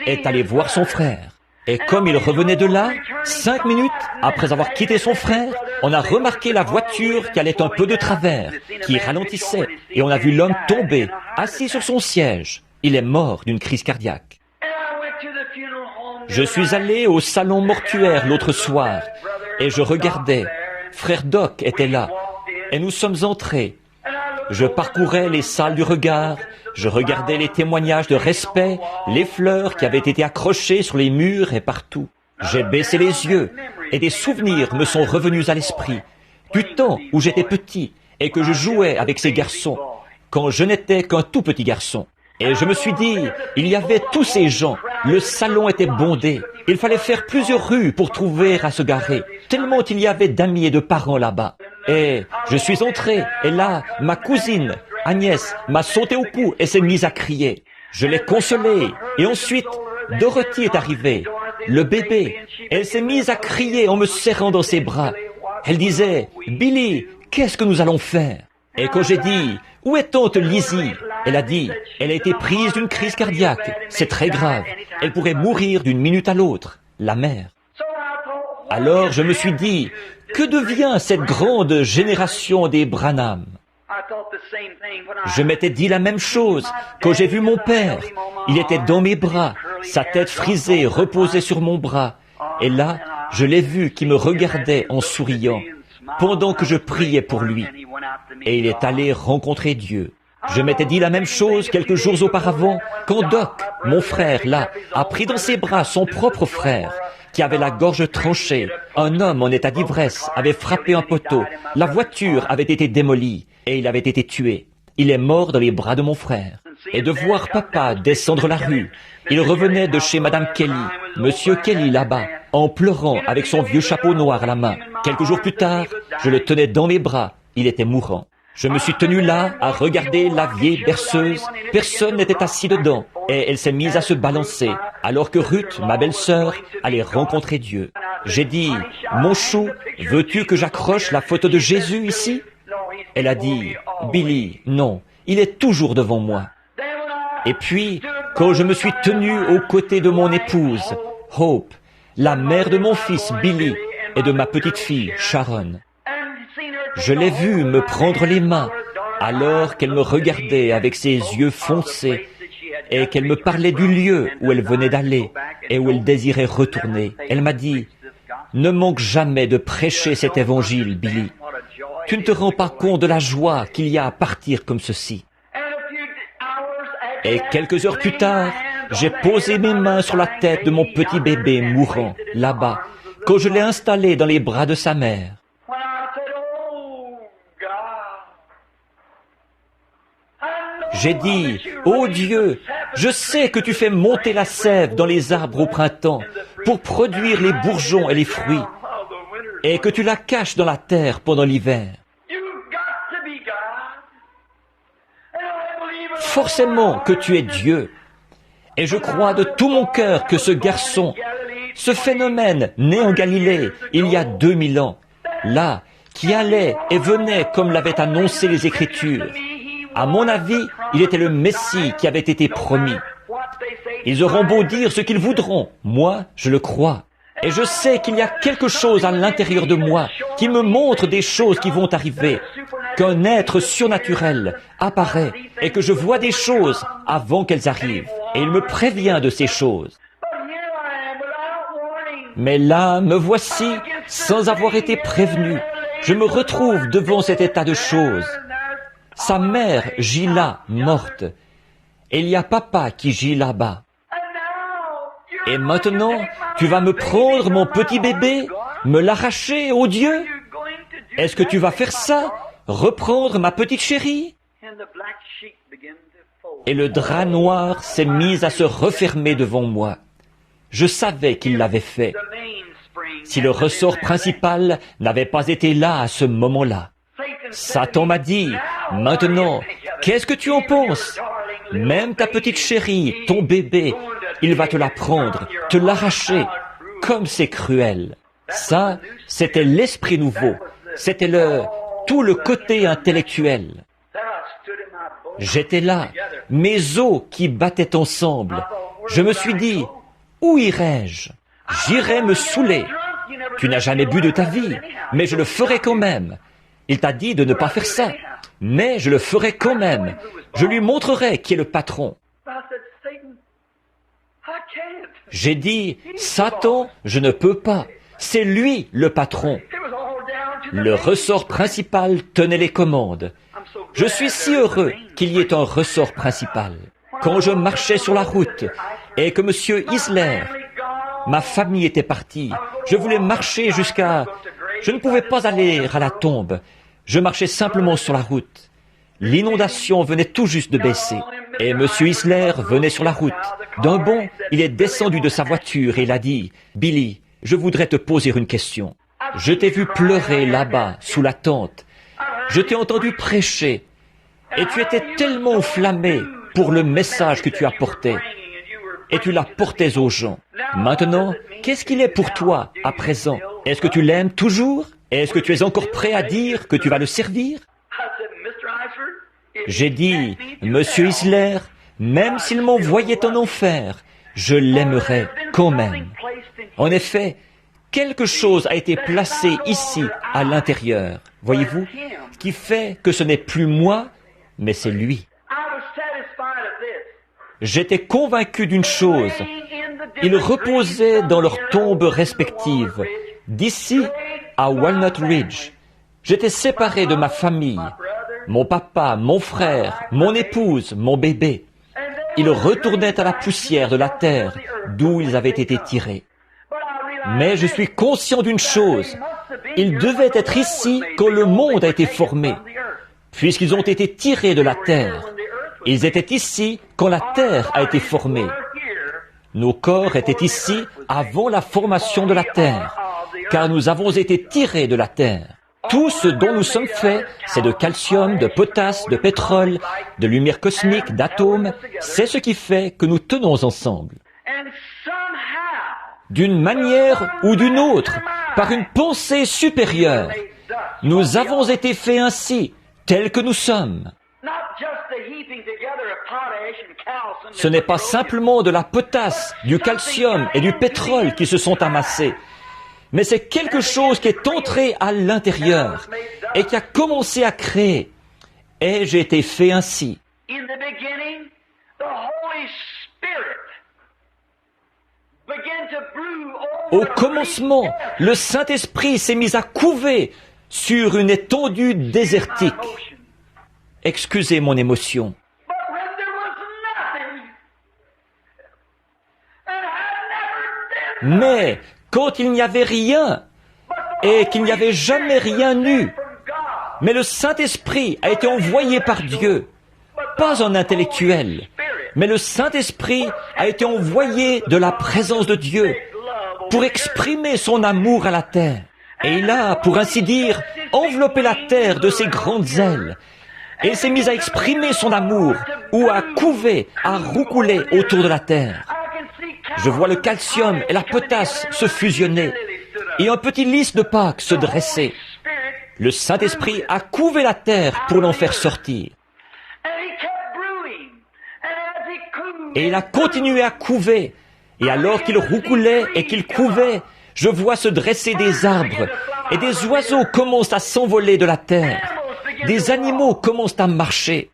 est allé voir son frère. Et comme il revenait de là, 5 minutes après avoir quitté son frère, on a remarqué la voiture qui allait un peu de travers, qui ralentissait, et on a vu l'homme tomber, assis sur son siège. Il est mort d'une crise cardiaque. Je suis allé au salon mortuaire l'autre soir, et je regardais. Frère Doc était là, et nous sommes entrés. Je parcourais les salles du regard, je regardais les témoignages de respect, les fleurs qui avaient été accrochées sur les murs et partout. J'ai baissé les yeux, et des souvenirs me sont revenus à l'esprit, du temps où j'étais petit et que je jouais avec ces garçons, quand je n'étais qu'un tout petit garçon. Et je me suis dit, il y avait tous ces gens, le salon était bondé, il fallait faire plusieurs rues pour trouver à se garer, tellement il y avait d'amis et de parents là-bas. Et je suis entré, et là, ma cousine, Agnès, m'a sauté au cou et s'est mise à crier. Je l'ai consolée, et ensuite, Dorothy est arrivée, le bébé. Elle s'est mise à crier en me serrant dans ses bras. Elle disait, « Billy, qu'est-ce que nous allons faire ?» Et quand j'ai dit, « Où est tante Lizzie ?» Elle a dit, elle a été prise d'une crise cardiaque. C'est très grave. Elle pourrait mourir d'une minute à l'autre. La mère. Alors je me suis dit, que devient cette grande génération des Branham? Je m'étais dit la même chose quand j'ai vu mon père. Il était dans mes bras, sa tête frisée reposait sur mon bras. Et là, je l'ai vu qui me regardait en souriant pendant que je priais pour lui. Et il est allé rencontrer Dieu. Je m'étais dit la même chose quelques jours auparavant quand Doc, mon frère, là, a pris dans ses bras son propre frère qui avait la gorge tranchée. Un homme en état d'ivresse avait frappé un poteau. La voiture avait été démolie et il avait été tué. Il est mort dans les bras de mon frère. Et de voir papa descendre la rue. Il revenait de chez Madame Kelly, Monsieur Kelly là-bas, en pleurant avec son vieux chapeau noir à la main. Quelques jours plus tard, je le tenais dans mes bras. Il était mourant. Je me suis tenu là à regarder la vieille berceuse. Personne n'était assis dedans et elle s'est mise à se balancer alors que Ruth, ma belle-sœur, allait rencontrer Dieu. J'ai dit, mon chou, veux-tu que j'accroche la photo de Jésus ici? Elle a dit, Billy, non, il est toujours devant moi. Et puis, quand je me suis tenu aux côtés de mon épouse, Hope, la mère de mon fils Billy et de ma petite fille Sharon, je l'ai vue me prendre les mains alors qu'elle me regardait avec ses yeux foncés et qu'elle me parlait du lieu où elle venait d'aller et où elle désirait retourner. Elle m'a dit, « Ne manque jamais de prêcher cet évangile, Billy. Tu ne te rends pas compte de la joie qu'il y a à partir comme ceci. » Et quelques heures plus tard, j'ai posé mes mains sur la tête de mon petit bébé mourant, là-bas, quand je l'ai installé dans les bras de sa mère. J'ai dit, « Oh Dieu, je sais que tu fais monter la sève dans les arbres au printemps pour produire les bourgeons et les fruits, et que tu la caches dans la terre pendant l'hiver. Forcément que tu es Dieu. Et je crois de tout mon cœur que ce garçon, ce phénomène né en Galilée il y a 2000 ans, là, qui allait et venait comme l'avaient annoncé les Écritures, à mon avis, il était le Messie qui avait été promis. Ils auront beau dire ce qu'ils voudront, moi, je le crois. Et je sais qu'il y a quelque chose à l'intérieur de moi qui me montre des choses qui vont arriver, qu'un être surnaturel apparaît et que je vois des choses avant qu'elles arrivent. Et il me prévient de ces choses. Mais là, me voici, sans avoir été prévenu. Je me retrouve devant cet état de choses. Sa mère gît là, morte. Et il y a papa qui gît là-bas. Et maintenant, tu vas me prendre mon petit bébé, me l'arracher, ô Dieu? Est-ce que tu vas faire ça? Reprendre ma petite chérie? Et le drap noir s'est mis à se refermer devant moi. Je savais qu'il l'avait fait. Si le ressort principal n'avait pas été là à ce moment-là. Satan m'a dit, maintenant, qu'est-ce que tu en penses? Même ta petite chérie, ton bébé, il va te la prendre, te l'arracher, comme c'est cruel. Ça, c'était l'esprit nouveau, c'était tout le côté intellectuel. J'étais là, mes os qui battaient ensemble. Je me suis dit, où irai-je? J'irai me saouler. Tu n'as jamais bu de ta vie, mais je le ferai quand même. Il t'a dit de ne pas faire ça, mais je le ferai quand même. Je lui montrerai qui est le patron. J'ai dit, Satan, je ne peux pas. C'est lui le patron. Le ressort principal tenait les commandes. Je suis si heureux qu'il y ait un ressort principal. Quand je marchais sur la route et que M. Isler, ma famille était partie, je voulais marcher jusqu'à... Je ne pouvais pas aller à la tombe. Je marchais simplement sur la route. L'inondation venait tout juste de baisser. Et M. Isler venait sur la route. D'un bond, il est descendu de sa voiture et il a dit, « Billy, je voudrais te poser une question. Je t'ai vu pleurer là-bas, sous la tente. Je t'ai entendu prêcher. Et tu étais tellement enflammé pour le message que tu apportais. Et tu l'apportais aux gens. Maintenant, qu'est-ce qu'il est pour toi à présent? Est-ce que tu l'aimes toujours? Est-ce que tu es encore prêt à dire que tu vas le servir? J'ai dit, Monsieur Isler, même s'il m'envoyait en enfer, je l'aimerais quand même. En effet, quelque chose a été placé ici, à l'intérieur, voyez-vous, ce qui fait que ce n'est plus moi, mais c'est lui. J'étais convaincu d'une chose, ils reposaient dans leurs tombes respectives, d'ici à Walnut Ridge. J'étais séparé de ma famille, mon papa, mon frère, mon épouse, mon bébé. Ils retournaient à la poussière de la terre d'où ils avaient été tirés. Mais je suis conscient d'une chose, ils devaient être ici quand le monde a été formé, puisqu'ils ont été tirés de la terre. Ils étaient ici quand la terre a été formée. Nos corps étaient ici avant la formation de la terre, car nous avons été tirés de la terre. Tout ce dont nous sommes faits, c'est de calcium, de potasse, de pétrole, de lumière cosmique, d'atomes. C'est ce qui fait que nous tenons ensemble. D'une manière ou d'une autre, par une pensée supérieure, nous avons été faits ainsi, tels que nous sommes. Ce n'est pas simplement de la potasse, du calcium et du pétrole qui se sont amassés, mais c'est quelque chose qui est entré à l'intérieur et qui a commencé à créer. Et j'ai été fait ainsi. Au commencement, le Saint-Esprit s'est mis à couver sur une étendue désertique. Excusez mon émotion. Mais quand il n'y avait rien, et qu'il n'y avait jamais rien eu, mais le Saint-Esprit a été envoyé par Dieu, pas un intellectuel, mais le Saint-Esprit a été envoyé de la présence de Dieu pour exprimer son amour à la terre. Et il a, pour ainsi dire, enveloppé la terre de ses grandes ailes. Et il s'est mis à exprimer son amour, ou à couver, à roucouler autour de la terre. Je vois le calcium et la potasse se fusionner, et un petit lys de Pâques se dresser. Le Saint-Esprit a couvé la terre pour l'en faire sortir. Et il a continué à couver, et alors qu'il roucoulait et qu'il couvait, je vois se dresser des arbres, et des oiseaux commencent à s'envoler de la terre. Des animaux commencent à marcher.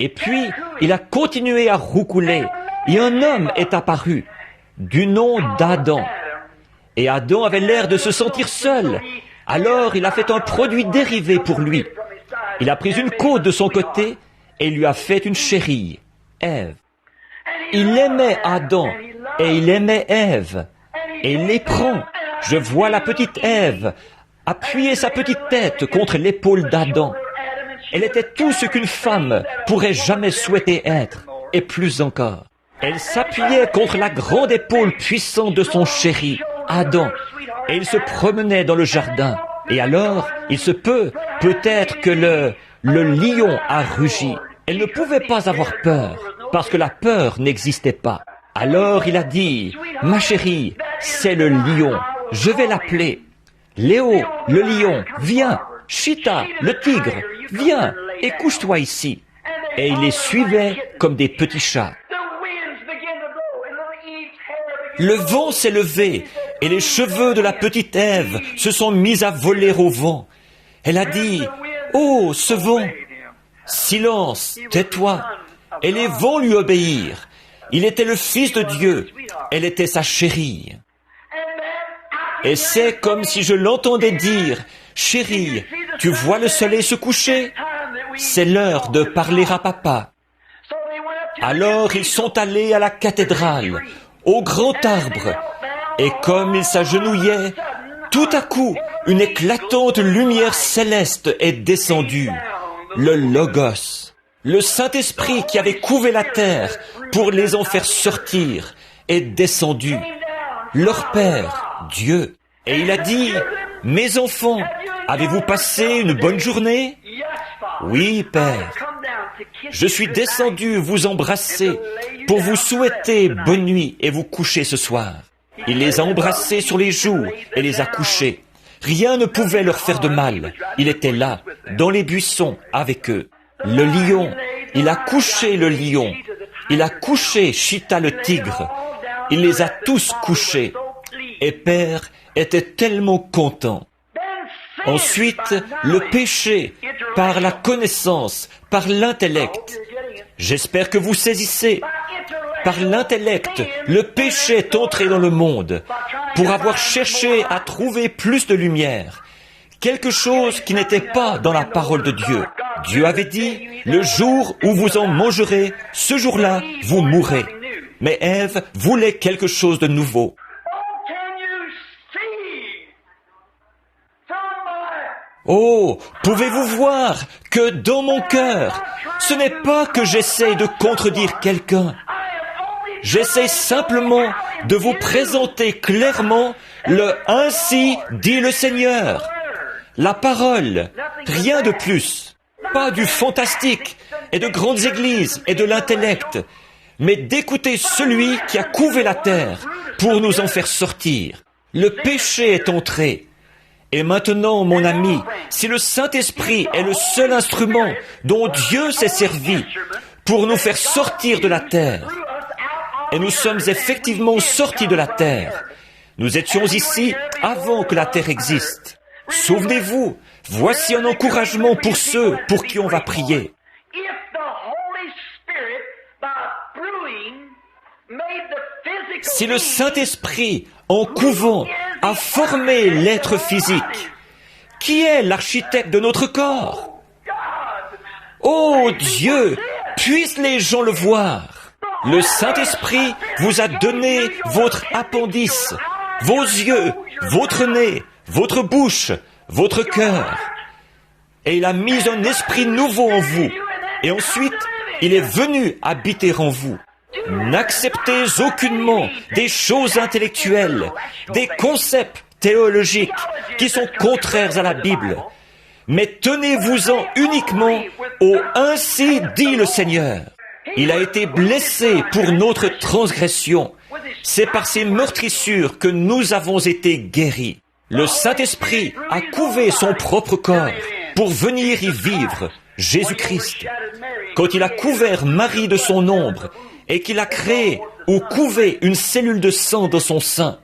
Et puis, il a continué à roucouler, et un homme est apparu, du nom d'Adam. Et Adam avait l'air de se sentir seul. Alors, il a fait un produit dérivé pour lui. Il a pris une côte de son côté, et lui a fait une chérie, Ève. Il aimait Adam, et il aimait Ève. Et il les prend. Je vois la petite Ève appuyer sa petite tête contre l'épaule d'Adam. Elle était tout ce qu'une femme pourrait jamais souhaiter être, et plus encore. Elle s'appuyait contre la grande épaule puissante de son chéri, Adam, et il se promenait dans le jardin. Et alors, il se peut-être que le lion a rugi. Elle ne pouvait pas avoir peur, parce que la peur n'existait pas. Alors il a dit, « Ma chérie, c'est le lion, je vais l'appeler. Léo, le lion, viens. Chita, le tigre, viens et couche-toi ici. » Et il les suivait comme des petits chats. Le vent s'est levé et les cheveux de la petite Ève se sont mis à voler au vent. Elle a dit, « Oh, ce vent, silence, tais-toi. » Et les vents lui obéirent. Il était le Fils de Dieu. Elle était sa chérie. Et c'est comme si je l'entendais dire, « Chérie, tu vois le soleil se coucher? C'est l'heure de parler à papa. » Alors ils sont allés à la cathédrale, au grand arbre, et comme ils s'agenouillaient, tout à coup, une éclatante lumière céleste est descendue, le Logos, le Saint-Esprit qui avait couvé la terre pour les en faire sortir, est descendu, leur Père, Dieu. Et il a dit, « Mes enfants, avez-vous passé une bonne journée? » « Oui, Père. Je suis descendu vous embrasser pour vous souhaiter bonne nuit et vous coucher ce soir. » Il les a embrassés sur les joues et les a couchés. Rien ne pouvait leur faire de mal. Il était là. dans les buissons avec eux. Le lion, il a couché le lion. Il a couché Chita le tigre. Il les a tous couchés. Et Père était tellement content. Ensuite, le péché, par la connaissance, par l'intellect. J'espère que vous saisissez. Par l'intellect, le péché est entré dans le monde pour avoir cherché à trouver plus de lumière. Quelque chose qui n'était pas dans la parole de Dieu. Dieu avait dit, le jour où vous en mangerez, ce jour-là, vous mourrez. Mais Ève voulait quelque chose de nouveau. Oh, pouvez-vous voir que dans mon cœur, ce n'est pas que j'essaye de contredire quelqu'un. J'essaie simplement de vous présenter clairement le « Ainsi dit le Seigneur ». La parole, rien de plus. Pas du fantastique et de grandes églises et de l'intellect, mais d'écouter celui qui a couvé la terre pour nous en faire sortir. Le péché est entré. Et maintenant, mon ami, si le Saint-Esprit est le seul instrument dont Dieu s'est servi pour nous faire sortir de la terre, et nous sommes effectivement sortis de la terre, nous étions ici avant que la terre existe. Souvenez-vous, voici un encouragement pour ceux pour qui on va prier. Si le Saint-Esprit, en couvant, a formé l'être physique, qui est l'architecte de notre corps? Oh Dieu, puissent les gens le voir. Le Saint-Esprit vous a donné votre appendice, vos yeux, votre nez, votre bouche, votre cœur. Et il a mis un esprit nouveau en vous. Et ensuite, il est venu habiter en vous. N'acceptez aucunement des choses intellectuelles, des concepts théologiques qui sont contraires à la Bible, mais tenez-vous-en uniquement au « Ainsi dit le Seigneur ». Il a été blessé pour notre transgression. C'est par ses meurtrissures que nous avons été guéris. Le Saint-Esprit a couvé son propre corps pour venir y vivre, Jésus-Christ. Quand il a couvert Marie de son ombre, et qu'il a créé ou couvé une cellule de sang dans son sein,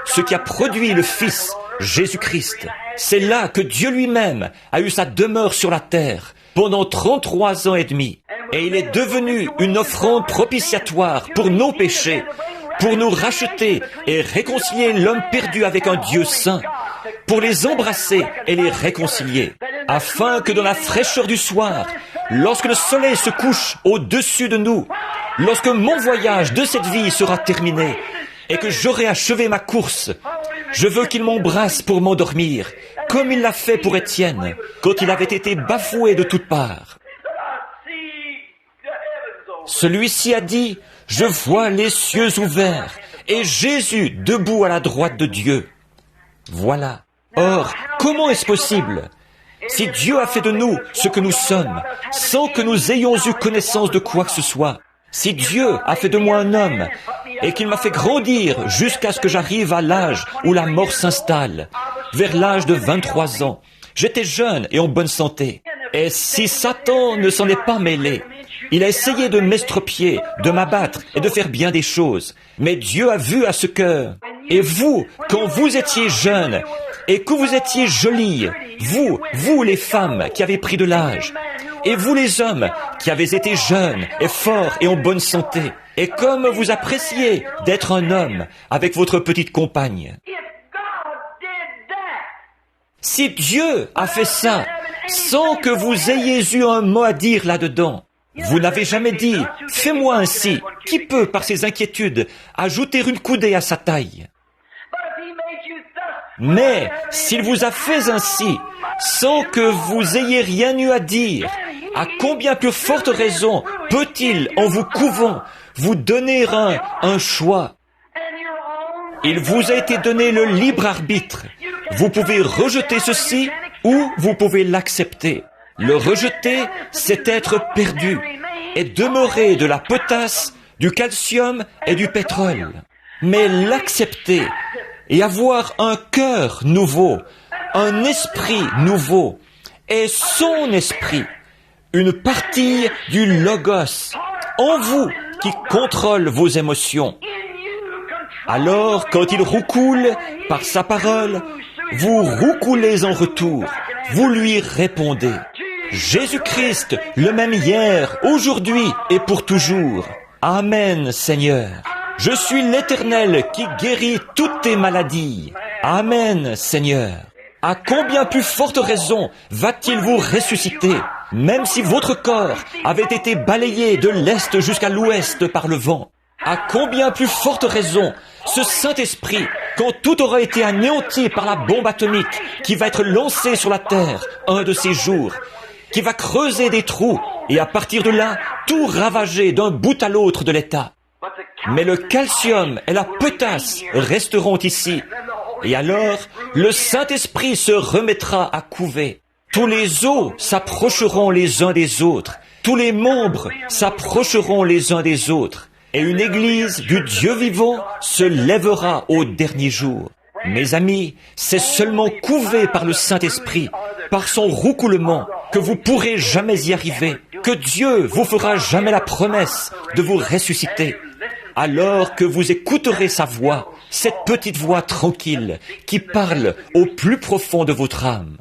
ce qui a produit le Fils, Jésus-Christ. C'est là que Dieu lui-même a eu sa demeure sur la terre pendant 33 ans et demi. Et il est devenu une offrande propitiatoire pour nos péchés, pour nous racheter et réconcilier l'homme perdu avec un Dieu saint, pour les embrasser et les réconcilier, afin que dans la fraîcheur du soir, lorsque le soleil se couche au-dessus de nous, lorsque mon voyage de cette vie sera terminé et que j'aurai achevé ma course, je veux qu'il m'embrasse pour m'endormir, comme il l'a fait pour Étienne, quand il avait été bafoué de toutes parts. Celui-ci a dit, « Je vois les cieux ouverts et Jésus debout à la droite de Dieu. » Voilà. Or, comment est-ce possible ? Si Dieu a fait de nous ce que nous sommes, sans que nous ayons eu connaissance de quoi que ce soit, si Dieu a fait de moi un homme et qu'il m'a fait grandir jusqu'à ce que j'arrive à l'âge où la mort s'installe, vers l'âge de 23 ans, j'étais jeune et en bonne santé. Et si Satan ne s'en est pas mêlé, il a essayé de m'estropier, de m'abattre et de faire bien des choses. Mais Dieu a vu à ce cœur. Et vous, quand vous étiez jeune et que vous étiez jolie, vous les femmes qui avez pris de l'âge, et vous les hommes qui avez été jeunes et forts et en bonne santé, et comme vous appréciez d'être un homme avec votre petite compagne. Si Dieu a fait ça sans que vous ayez eu un mot à dire là-dedans, vous n'avez jamais dit « Fais-moi ainsi ». Qui peut, par ses inquiétudes, ajouter une coudée à sa taille? Mais s'il vous a fait ainsi, sans que vous ayez rien eu à dire, à combien plus forte raison peut-il, en vous couvant, vous donner un choix? Il vous a été donné le libre arbitre. Vous pouvez rejeter ceci ou vous pouvez l'accepter. Le rejeter, c'est être perdu et demeurer de la potasse, du calcium et du pétrole. Mais l'accepter et avoir un cœur nouveau, un esprit nouveau, est son esprit, une partie du Logos, en vous, qui contrôle vos émotions. Alors, quand il roucoule par sa parole, vous roucoulez en retour, vous lui répondez. Jésus-Christ, le même hier, aujourd'hui et pour toujours. Amen, Seigneur. Je suis l'Éternel qui guérit toutes tes maladies. Amen, Seigneur. À combien plus forte raison va-t-il vous ressusciter, même si votre corps avait été balayé de l'est jusqu'à l'ouest par le vent? À combien plus forte raison ce Saint-Esprit, quand tout aura été anéanti par la bombe atomique qui va être lancée sur la terre un de ces jours, qui va creuser des trous et à partir de là, tout ravager d'un bout à l'autre de l'État. Mais le calcium et la potasse resteront ici. Et alors, le Saint-Esprit se remettra à couver. Tous les os s'approcheront les uns des autres. Tous les membres s'approcheront les uns des autres. Et une église du Dieu vivant se lèvera au dernier jour. Mes amis, c'est seulement couvé par le Saint-Esprit, par son roucoulement, que vous pourrez jamais y arriver, que Dieu vous fera jamais la promesse de vous ressusciter. Alors que vous écouterez sa voix, cette petite voix tranquille qui parle au plus profond de votre âme.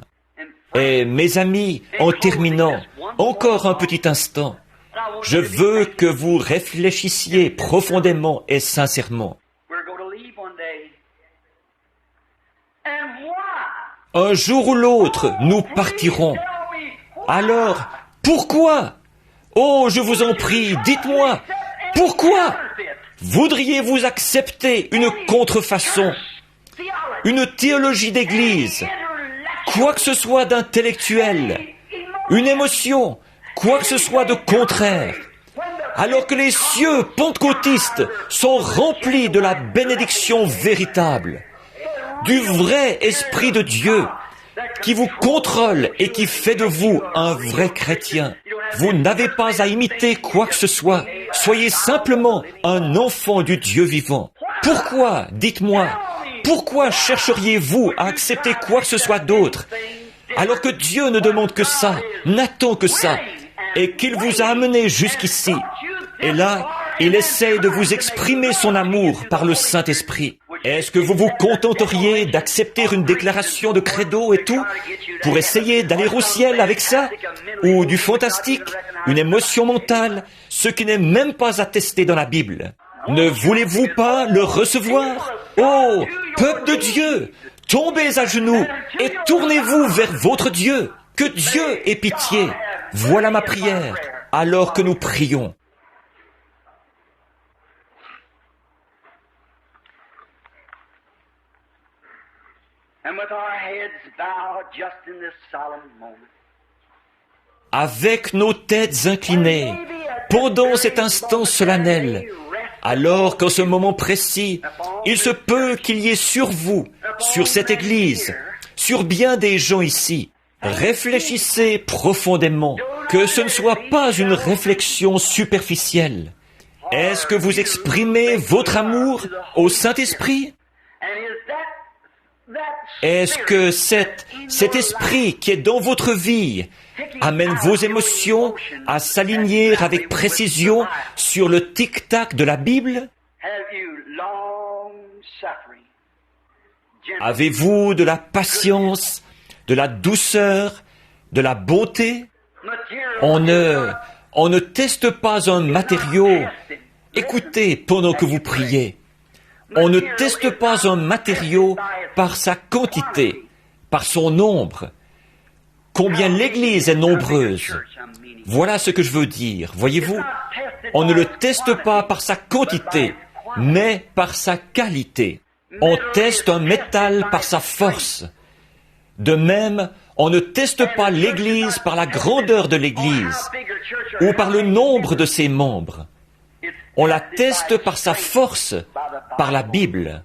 Et mes amis, en terminant, encore un petit instant, je veux que vous réfléchissiez profondément et sincèrement. Un jour ou l'autre, nous partirons. Alors, pourquoi? Oh, je vous en prie, dites-moi, pourquoi voudriez-vous accepter une contrefaçon, une théologie d'église, quoi que ce soit d'intellectuel, une émotion, quoi que ce soit de contraire, alors que les cieux pentecôtistes sont remplis de la bénédiction véritable, du vrai Esprit de Dieu, qui vous contrôle et qui fait de vous un vrai chrétien. Vous n'avez pas à imiter quoi que ce soit. Soyez simplement un enfant du Dieu vivant. Pourquoi, dites-moi, pourquoi chercheriez-vous à accepter quoi que ce soit d'autre, alors que Dieu ne demande que ça, n'attend que ça, et qu'il vous a amené jusqu'ici? Et là, il essaie de vous exprimer son amour par le Saint-Esprit. Est-ce que vous vous contenteriez d'accepter une déclaration de credo et tout, pour essayer d'aller au ciel avec ça? Ou du fantastique, une émotion mentale, ce qui n'est même pas attesté dans la Bible? Ne voulez-vous pas le recevoir? Oh, peuple de Dieu, tombez à genoux et tournez-vous vers votre Dieu. Que Dieu ait pitié. Voilà ma prière, alors que nous prions. Avec nos têtes inclinées, pendant cet instant solennel, alors qu'en ce moment précis, il se peut qu'il y ait sur vous, sur cette église, sur bien des gens ici, réfléchissez profondément, que ce ne soit pas une réflexion superficielle. Est-ce que vous exprimez votre amour au Saint-Esprit? Est-ce que cet esprit qui est dans votre vie amène vos émotions à s'aligner avec précision sur le tic-tac de la Bible? Avez-vous de la patience, de la douceur, de la bonté? On ne teste pas un matériau. Écoutez pendant que vous priez. On ne teste pas un matériau par sa quantité, par son nombre. Combien l'Église est nombreuse. Voilà ce que je veux dire, voyez-vous. On ne le teste pas par sa quantité, mais par sa qualité. On teste un métal par sa force. De même, on ne teste pas l'Église par la grandeur de l'Église ou par le nombre de ses membres. On la teste par sa force, par la Bible.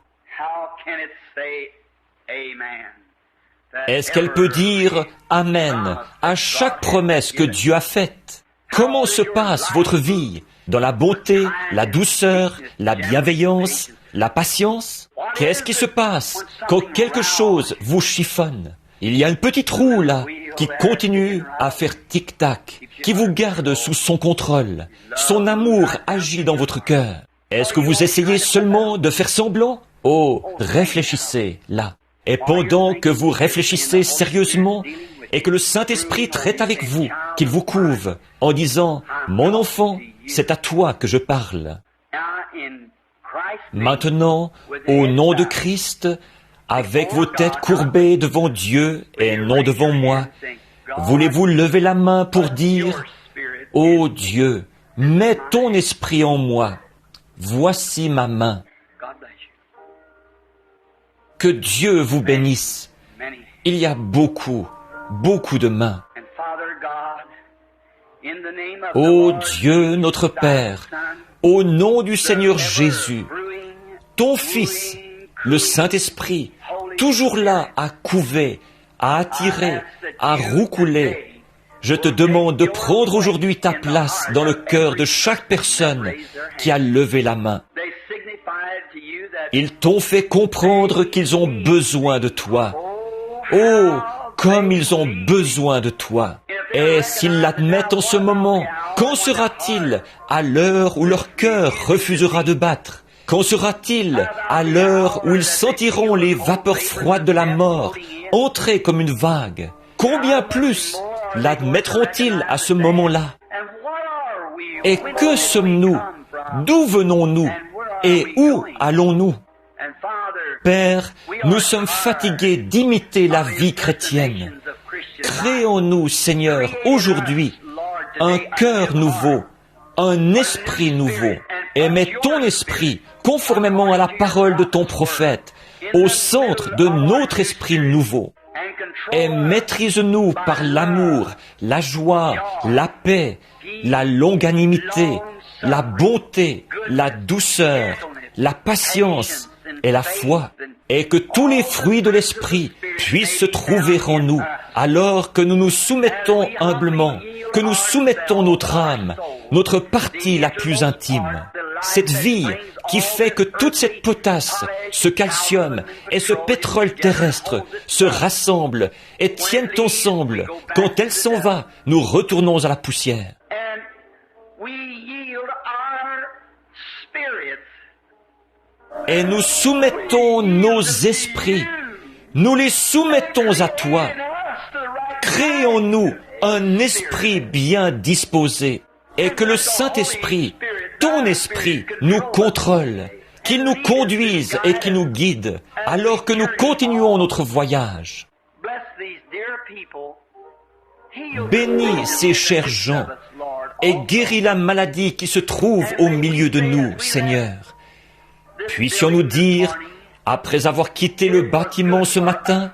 Est-ce qu'elle peut dire « Amen » à chaque promesse que Dieu a faite? Comment se passe votre vie dans la bonté, la douceur, la bienveillance, la patience? Qu'est-ce qui se passe quand quelque chose vous chiffonne? Il y a un petit trou là, qui continue à faire tic-tac, qui vous garde sous son contrôle. Son amour agit dans votre cœur. Est-ce que vous essayez seulement de faire semblant? Oh, réfléchissez là. Et pendant que vous réfléchissez sérieusement et que le Saint-Esprit traite avec vous, qu'il vous couve en disant « Mon enfant, c'est à toi que je parle ». Maintenant, au nom de Christ, avec vos têtes courbées devant Dieu et non devant moi, voulez-vous lever la main pour dire « Ô Dieu, mets ton esprit en moi, voici ma main ». Que Dieu vous bénisse. Il y a beaucoup de mains. Ô Dieu notre Père, au nom du Seigneur Jésus, ton Fils, le Saint-Esprit, toujours là à couver, à attirer, à roucouler, je te demande de prendre aujourd'hui ta place dans le cœur de chaque personne qui a levé la main. Ils t'ont fait comprendre qu'ils ont besoin de toi. Oh, comme ils ont besoin de toi. Et s'ils l'admettent en ce moment, qu'en sera-t-il à l'heure où leur cœur refusera de battre? Qu'en sera-t-il à l'heure où ils sentiront les vapeurs froides de la mort entrer comme une vague? Combien plus l'admettront-ils à ce moment-là? Et que sommes-nous? D'où venons-nous? Et où allons-nous? Père, nous sommes fatigués d'imiter la vie chrétienne. Crée en nous, Seigneur, aujourd'hui, un cœur nouveau, un esprit nouveau, et mets ton esprit, conformément à la parole de ton prophète, au centre de notre esprit nouveau. Et maîtrise-nous par l'amour, la joie, la paix, la longanimité, la bonté, la douceur, la patience et la foi, et que tous les fruits de l'esprit puissent se trouver en nous, alors que nous nous soumettons humblement, que nous soumettons notre âme, notre partie la plus intime. Cette vie qui fait que toute cette potasse, ce calcium et ce pétrole terrestre se rassemblent et tiennent ensemble. Quand elle s'en va, nous retournons à la poussière. Et nous soumettons nos esprits, nous les soumettons à toi. Crée en nous un esprit bien disposé et que le Saint-Esprit, ton esprit, nous contrôle, qu'il nous conduise et qu'il nous guide alors que nous continuons notre voyage. Bénis ces chers gens et guéris la maladie qui se trouve au milieu de nous, Seigneur. Puissions-nous dire, après avoir quitté le bâtiment ce matin,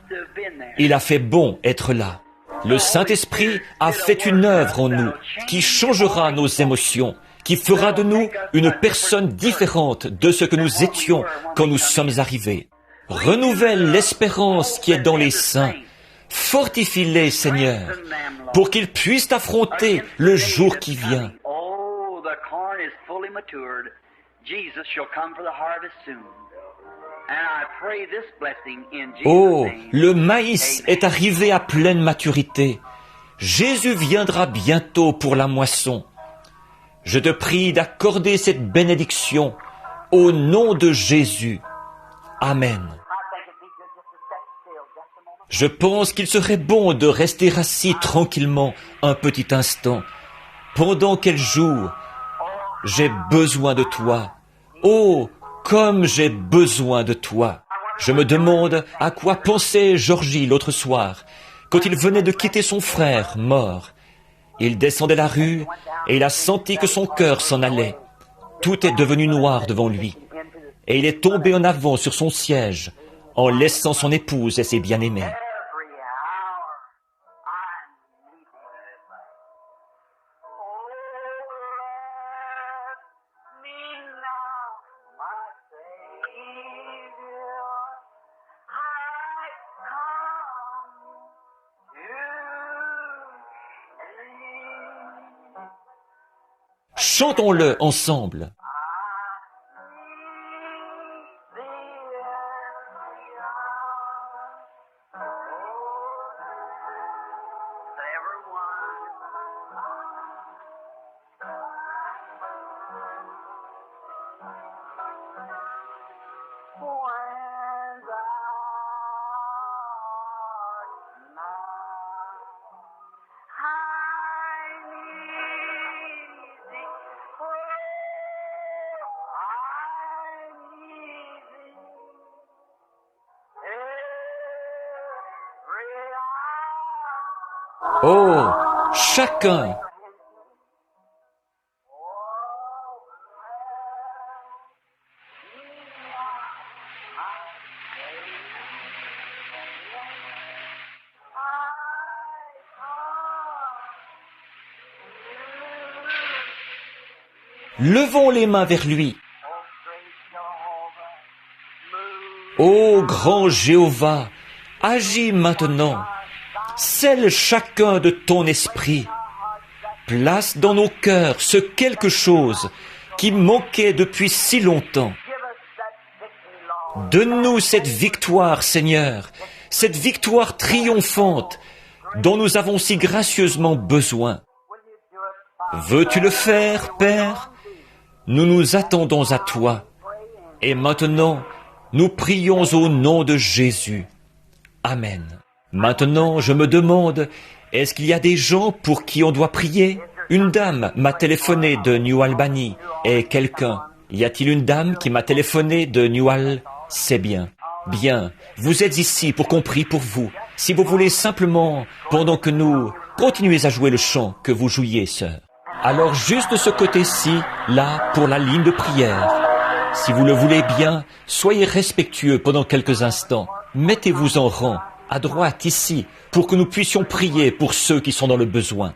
il a fait bon être là. Le Saint-Esprit a fait une œuvre en nous qui changera nos émotions, qui fera de nous une personne différente de ce que nous étions quand nous sommes arrivés. Renouvelle l'espérance qui est dans les saints. Fortifie-les, Seigneur, pour qu'ils puissent affronter le jour qui vient. Oh, le maïs est arrivé à pleine maturité. Jésus viendra bientôt pour la moisson. Je te prie d'accorder cette bénédiction au nom de Jésus. Amen. Je pense qu'il serait bon de rester assis tranquillement un petit instant pendant qu'elle joue. J'ai besoin de toi. Oh, comme j'ai besoin de toi. Je me demande à quoi pensait Georgie l'autre soir, quand il venait de quitter son frère mort. Il descendait la rue et il a senti que son cœur s'en allait. Tout est devenu noir devant lui. Et il est tombé en avant sur son siège, en laissant son épouse et ses bien-aimés. Chantons-le ensemble. Oh, chacun. Levons les mains vers lui. Ô grand Jéhovah, agis maintenant. Scelle chacun de ton esprit. Place dans nos cœurs ce quelque chose qui manquait depuis si longtemps. Donne-nous cette victoire, Seigneur, cette victoire triomphante dont nous avons si gracieusement besoin. Veux-tu le faire, Père? Nous nous attendons à toi. Et maintenant, nous prions au nom de Jésus. Amen. Maintenant, je me demande, est-ce qu'il y a des gens pour qui on doit prier? Une dame m'a téléphoné de New Albany. Et quelqu'un? Y a-t-il une dame qui m'a téléphoné de New Al? C'est bien. Bien. Vous êtes ici pour qu'on prie pour vous. Si vous voulez simplement, pendant que nous continuez à jouer le chant que vous jouiez, sœur. Alors juste de ce côté-ci, là, pour la ligne de prière. Si vous le voulez bien, soyez respectueux pendant quelques instants. Mettez-vous en rang, à droite, ici, pour que nous puissions prier pour ceux qui sont dans le besoin.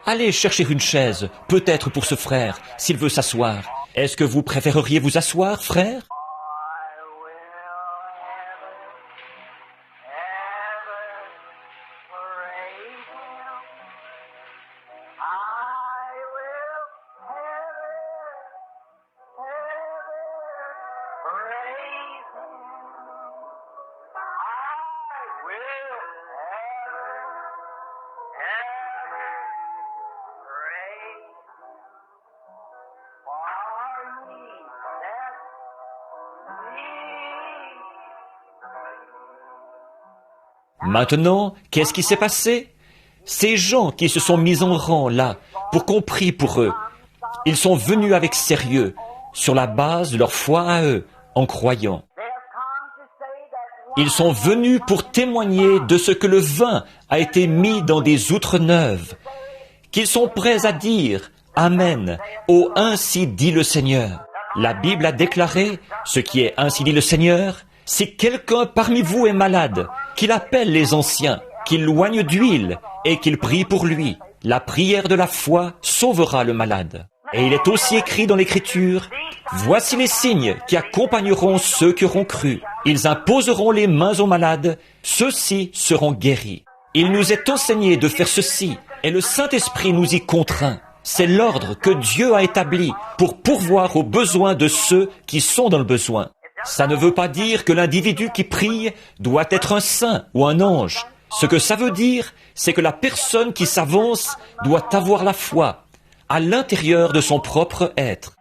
Allez chercher une chaise, peut-être pour ce frère, s'il veut s'asseoir. Est-ce que vous préféreriez vous asseoir, frère? Maintenant, qu'est-ce qui s'est passé? Ces gens qui se sont mis en rang là, pour qu'on prie pour eux, ils sont venus avec sérieux, sur la base de leur foi à eux, en croyant. Ils sont venus pour témoigner de ce que le vin a été mis dans des outres neuves, qu'ils sont prêts à dire « Amen » au « Ainsi dit le Seigneur ». La Bible a déclaré ce qui est « Ainsi dit le Seigneur ». Si quelqu'un parmi vous est malade, qu'il appelle les anciens, qu'il loigne d'huile et qu'il prie pour lui. La prière de la foi sauvera le malade. Et il est aussi écrit dans l'Écriture, « Voici les signes qui accompagneront ceux qui auront cru. Ils imposeront les mains aux malades, ceux-ci seront guéris. » Il nous est enseigné de faire ceci, et le Saint-Esprit nous y contraint. C'est l'ordre que Dieu a établi pour pourvoir aux besoins de ceux qui sont dans le besoin. Ça ne veut pas dire que l'individu qui prie doit être un saint ou un ange. Ce que ça veut dire, c'est que la personne qui s'avance doit avoir la foi à l'intérieur de son propre être.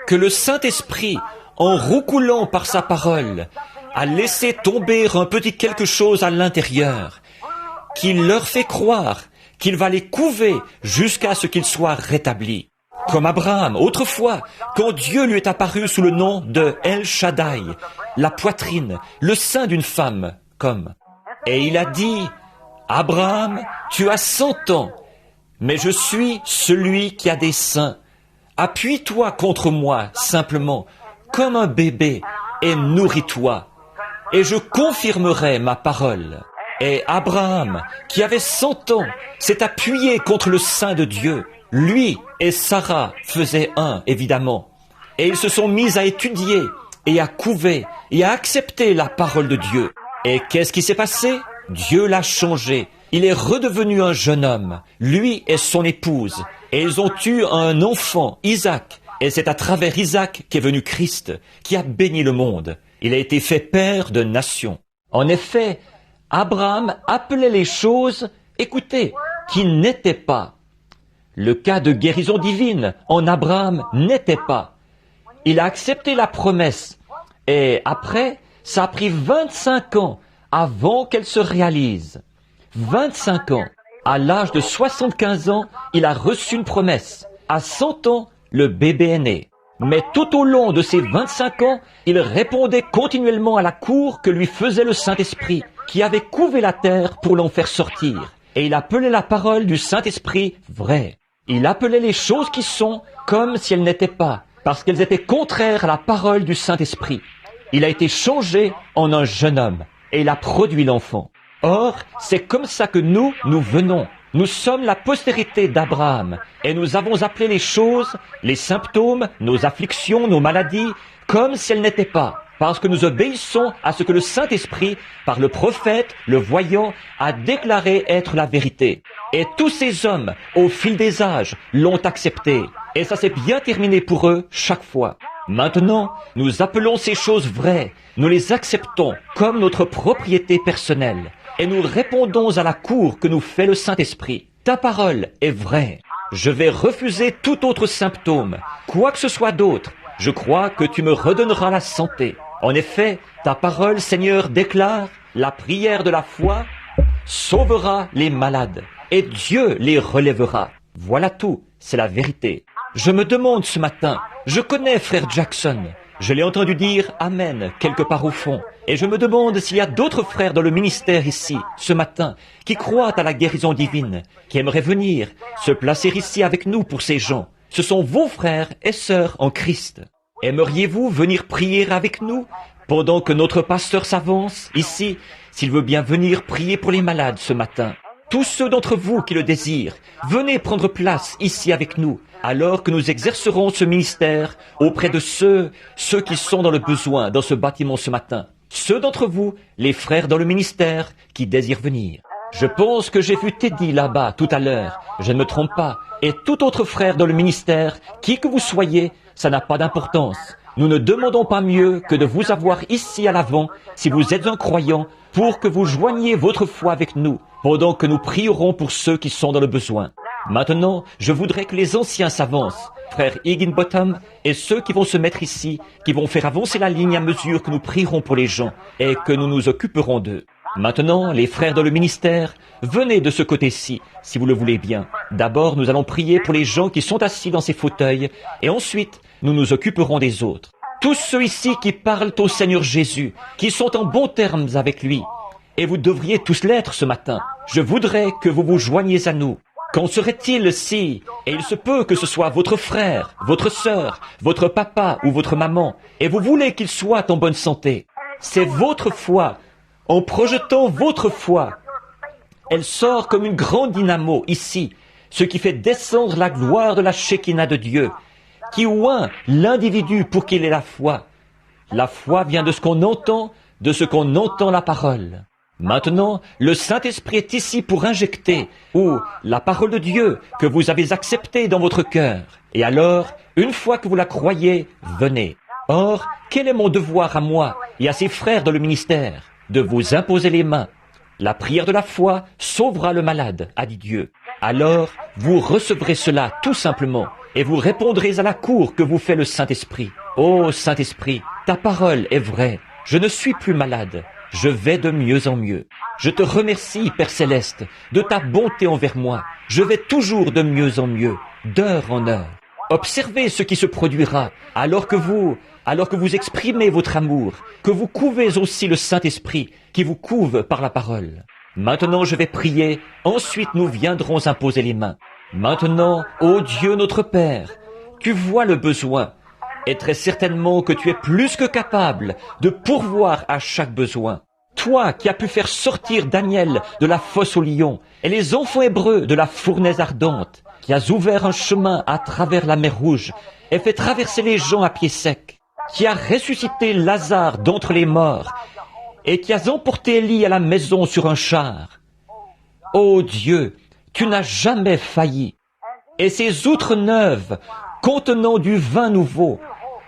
Que le Saint-Esprit, en roucoulant par sa parole, a laissé tomber un petit quelque chose à l'intérieur, qui leur fait croire qu'il va les couver jusqu'à ce qu'ils soient rétablis. Comme Abraham, autrefois, quand Dieu lui est apparu sous le nom de El Shaddai, la poitrine, le sein d'une femme, comme. Et il a dit, « Abraham, tu as 100 ans, mais je suis celui qui a des seins. Appuie-toi contre moi, simplement, comme un bébé et nourris-toi, et je confirmerai ma parole. Et Abraham, qui avait 100 ans, s'est appuyé contre le sein de Dieu. Lui et Sarah faisaient un, évidemment. Et ils se sont mis à étudier et à couver et à accepter la parole de Dieu. Et qu'est-ce qui s'est passé? Dieu l'a changé. Il est redevenu un jeune homme, lui et son épouse. Et ils ont eu un enfant, Isaac. Et c'est à travers Isaac qu'est venu Christ, qui a béni le monde. Il a été fait père de nations. En effet, Abraham appelait les choses, écoutez, qui n'étaient pas. Le cas de guérison divine en Abraham n'était pas. Il a accepté la promesse. Et après, ça a pris 25 ans avant qu'elle se réalise. 25 ans. À l'âge de 75 ans, il a reçu une promesse. À 100 ans, le bébé est né. Mais tout au long de ces 25 ans, il répondait continuellement à la cour que lui faisait le Saint-Esprit, qui avait couvé la terre pour l'en faire sortir. Et il appelait la parole du Saint-Esprit vraie. Il appelait les choses qui sont comme si elles n'étaient pas, parce qu'elles étaient contraires à la parole du Saint-Esprit. Il a été changé en un jeune homme, et il a produit l'enfant. Or, c'est comme ça que nous venons. Nous sommes la postérité d'Abraham, et nous avons appelé les choses, les symptômes, nos afflictions, nos maladies, comme si elles n'étaient pas, parce que nous obéissons à ce que le Saint-Esprit, par le prophète, le voyant, a déclaré être la vérité. Et tous ces hommes, au fil des âges, l'ont accepté, et ça s'est bien terminé pour eux chaque fois. Maintenant, nous appelons ces choses vraies, nous les acceptons comme notre propriété personnelle. Et nous répondons à la cour que nous fait le Saint-Esprit. Ta parole est vraie. Je vais refuser tout autre symptôme, quoi que ce soit d'autre. Je crois que tu me redonneras la santé. En effet, ta parole, Seigneur, déclare, la prière de la foi sauvera les malades, et Dieu les relèvera. Voilà tout, c'est la vérité. Je me demande ce matin, je connais frère Jackson. Je l'ai entendu dire « Amen » quelque part au fond. Et je me demande s'il y a d'autres frères dans le ministère ici, ce matin, qui croient à la guérison divine, qui aimeraient venir se placer ici avec nous pour ces gens. Ce sont vos frères et sœurs en Christ. Aimeriez-vous venir prier avec nous pendant que notre pasteur s'avance ici, s'il veut bien venir prier pour les malades ce matin? Tous ceux d'entre vous qui le désirent, venez prendre place ici avec nous, alors que nous exercerons ce ministère auprès de ceux qui sont dans le besoin dans ce bâtiment ce matin. Ceux d'entre vous, les frères dans le ministère, qui désirent venir. Je pense que j'ai vu Teddy là-bas tout à l'heure, je ne me trompe pas, et tout autre frère dans le ministère, qui que vous soyez, ça n'a pas d'importance. Nous ne demandons pas mieux que de vous avoir ici à l'avant, si vous êtes un croyant, pour que vous joigniez votre foi avec nous, pendant que nous prierons pour ceux qui sont dans le besoin. Maintenant, je voudrais que les anciens s'avancent, frère Higginbottom, et ceux qui vont se mettre ici, qui vont faire avancer la ligne à mesure que nous prierons pour les gens, et que nous nous occuperons d'eux. Maintenant, les frères dans le ministère, venez de ce côté-ci, si vous le voulez bien. D'abord, nous allons prier pour les gens qui sont assis dans ces fauteuils, et ensuite, nous nous occuperons des autres. Tous ceux ici qui parlent au Seigneur Jésus, qui sont en bons termes avec lui, et vous devriez tous l'être ce matin. Je voudrais que vous vous joigniez à nous. Qu'en serait-il si, et il se peut que ce soit votre frère, votre sœur, votre papa ou votre maman, et vous voulez qu'il soit en bonne santé. C'est votre foi. En projetant votre foi, elle sort comme une grande dynamo ici, ce qui fait descendre la gloire de la Shekinah de Dieu, qui oint l'individu pour qu'il ait la foi. La foi vient de ce qu'on entend la parole. Maintenant, le Saint-Esprit est ici pour injecter, la parole de Dieu que vous avez acceptée dans votre cœur. Et alors, une fois que vous la croyez, venez. Or, quel est mon devoir à moi et à ses frères dans le ministère? De vous imposer les mains. La prière de la foi sauvera le malade, a dit Dieu. Alors, vous recevrez cela tout simplement, et vous répondrez à la cour que vous fait le Saint-Esprit. Ô Saint-Esprit, ta parole est vraie. Je ne suis plus malade. Je vais de mieux en mieux. Je te remercie, Père Céleste, de ta bonté envers moi. Je vais toujours de mieux en mieux, d'heure en heure. Observez ce qui se produira alors que vous exprimez votre amour, que vous couvez aussi le Saint-Esprit qui vous couve par la parole. Maintenant je vais prier, ensuite nous viendrons imposer les mains. Maintenant, ô Dieu notre Père, tu vois le besoin, Et très certainement que tu es plus que capable de pourvoir à chaque besoin. Toi qui as pu faire sortir Daniel de la fosse aux lions et les enfants hébreux de la fournaise ardente, qui as ouvert un chemin à travers la mer Rouge et fait traverser les gens à pied sec, qui as ressuscité Lazare d'entre les morts et qui as emporté Élie à la maison sur un char. Ô Dieu, tu n'as jamais failli. Et ces outres neuves contenant du vin nouveau,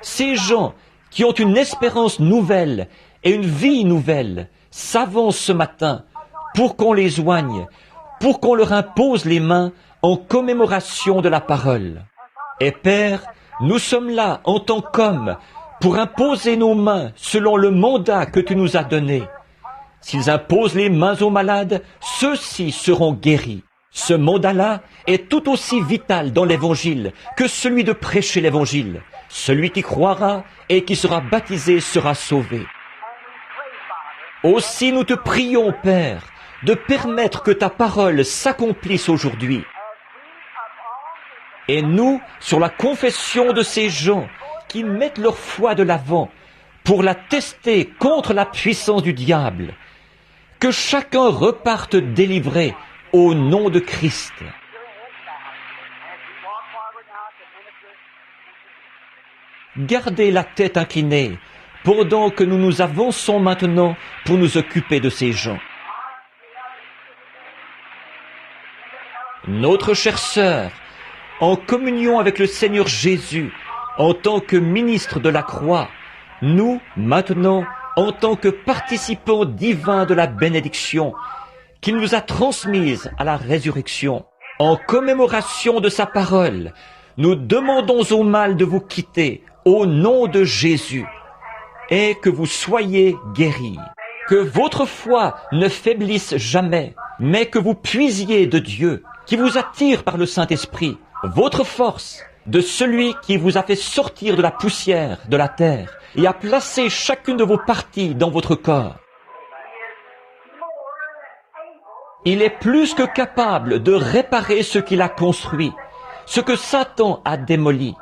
ces gens qui ont une espérance nouvelle et une vie nouvelle, s'avancent ce matin pour qu'on les oigne, pour qu'on leur impose les mains en commémoration de la parole. Et Père, nous sommes là en tant qu'hommes pour imposer nos mains selon le mandat que tu nous as donné. S'ils imposent les mains aux malades, ceux-ci seront guéris. Ce mandat-là est tout aussi vital dans l'Évangile que celui de prêcher l'Évangile. Celui qui croira et qui sera baptisé sera sauvé. Aussi nous te prions, Père, de permettre que ta parole s'accomplisse aujourd'hui. Et nous, sur la confession de ces gens qui mettent leur foi de l'avant pour la tester contre la puissance du diable, que chacun reparte délivré au nom de Christ. Gardez la tête inclinée pendant que nous nous avançons maintenant pour nous occuper de ces gens. Notre chère sœur, en communion avec le Seigneur Jésus, en tant que ministre de la croix, nous, maintenant, en tant que participants divins de la bénédiction qu'il nous a transmise à la résurrection, en commémoration de sa parole, nous demandons au mal de vous quitter au nom de Jésus et que vous soyez guéris. Que votre foi ne faiblisse jamais, mais que vous puisiez de Dieu, qui vous attire par le Saint-Esprit, votre force, de celui qui vous a fait sortir de la poussière de la terre et a placé chacune de vos parties dans votre corps. Il est plus que capable de réparer ce qu'il a construit, ce que Satan a démoli.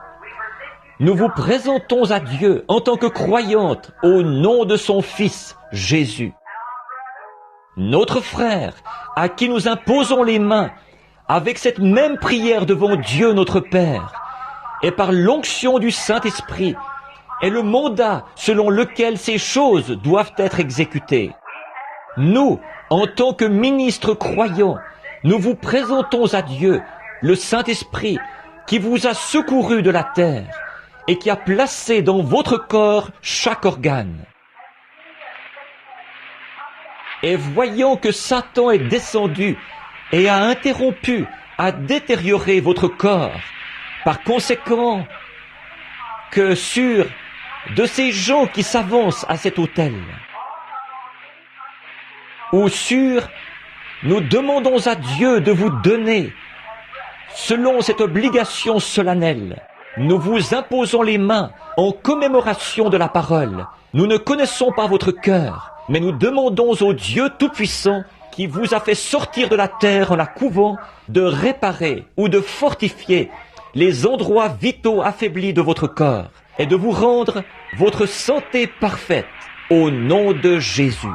Nous vous présentons à Dieu en tant que croyantes au nom de son Fils, Jésus. Notre frère, à qui nous imposons les mains, avec cette même prière devant Dieu notre Père, et par l'onction du Saint-Esprit, est le mandat selon lequel ces choses doivent être exécutées. Nous, en tant que ministres croyants, nous vous présentons à Dieu, le Saint-Esprit, qui vous a secouru de la terre et qui a placé dans votre corps chaque organe. Et voyant que Satan est descendu et a interrompu, a détérioré votre corps, par conséquent, que sur de ces gens qui s'avancent à cet autel, ou sur, nous demandons à Dieu de vous donner, selon cette obligation solennelle, nous vous imposons les mains en commémoration de la parole. Nous ne connaissons pas votre cœur, mais nous demandons au Dieu Tout-Puissant, qui vous a fait sortir de la terre en la couvant, de réparer ou de fortifier les endroits vitaux affaiblis de votre corps et de vous rendre votre santé parfaite au nom de Jésus.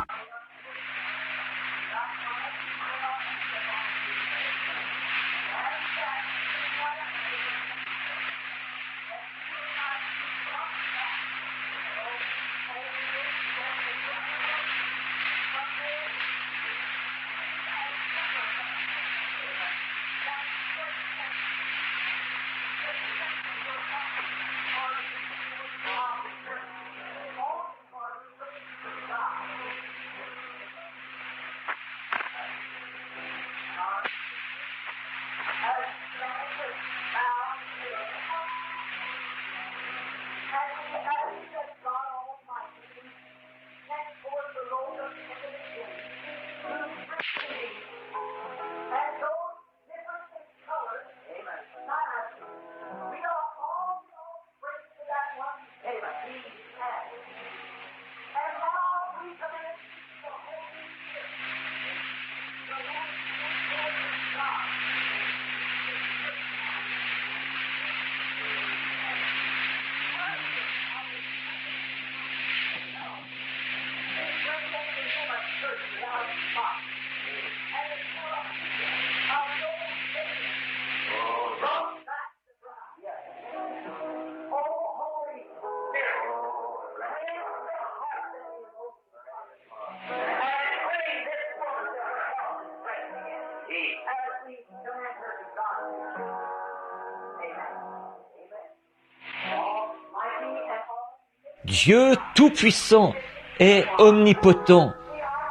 Dieu Tout-Puissant est omnipotent,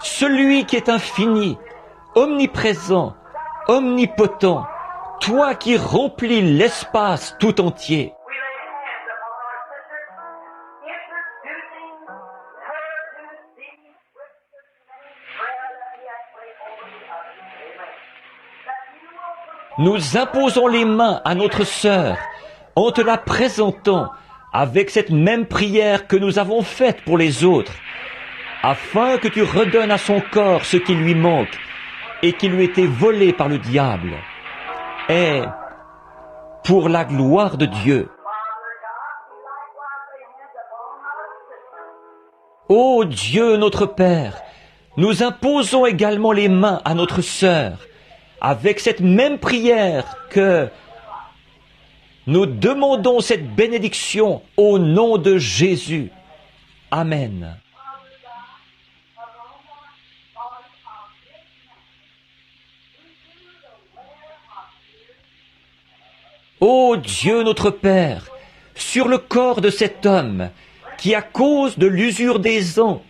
celui qui est infini, omniprésent, omnipotent, toi qui remplis l'espace tout entier. Nous imposons les mains à notre sœur en te la présentant avec cette même prière que nous avons faite pour les autres, afin que tu redonnes à son corps ce qui lui manque et qui lui était volé par le diable, et pour la gloire de Dieu. Ô Dieu notre Père, nous imposons également les mains à notre sœur, avec cette même prière que nous demandons cette bénédiction au nom de Jésus. Amen. Ô Dieu notre Père, sur le corps de cet homme qui, à cause de l'usure des ans,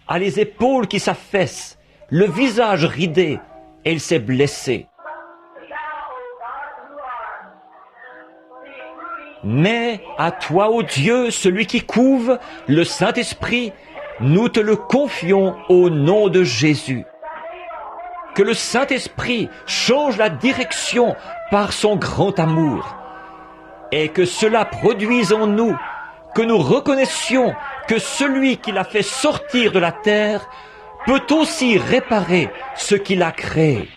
a les épaules qui s'affaissent, le visage ridé, et il s'est blessé. Mais à toi, ô Dieu, celui qui couve, le Saint-Esprit, nous te le confions au nom de Jésus. Que le Saint-Esprit change la direction par son grand amour, et que cela produise en nous, que nous reconnaissions que celui qui l'a fait sortir de la terre peut aussi réparer ce qu'il a créé.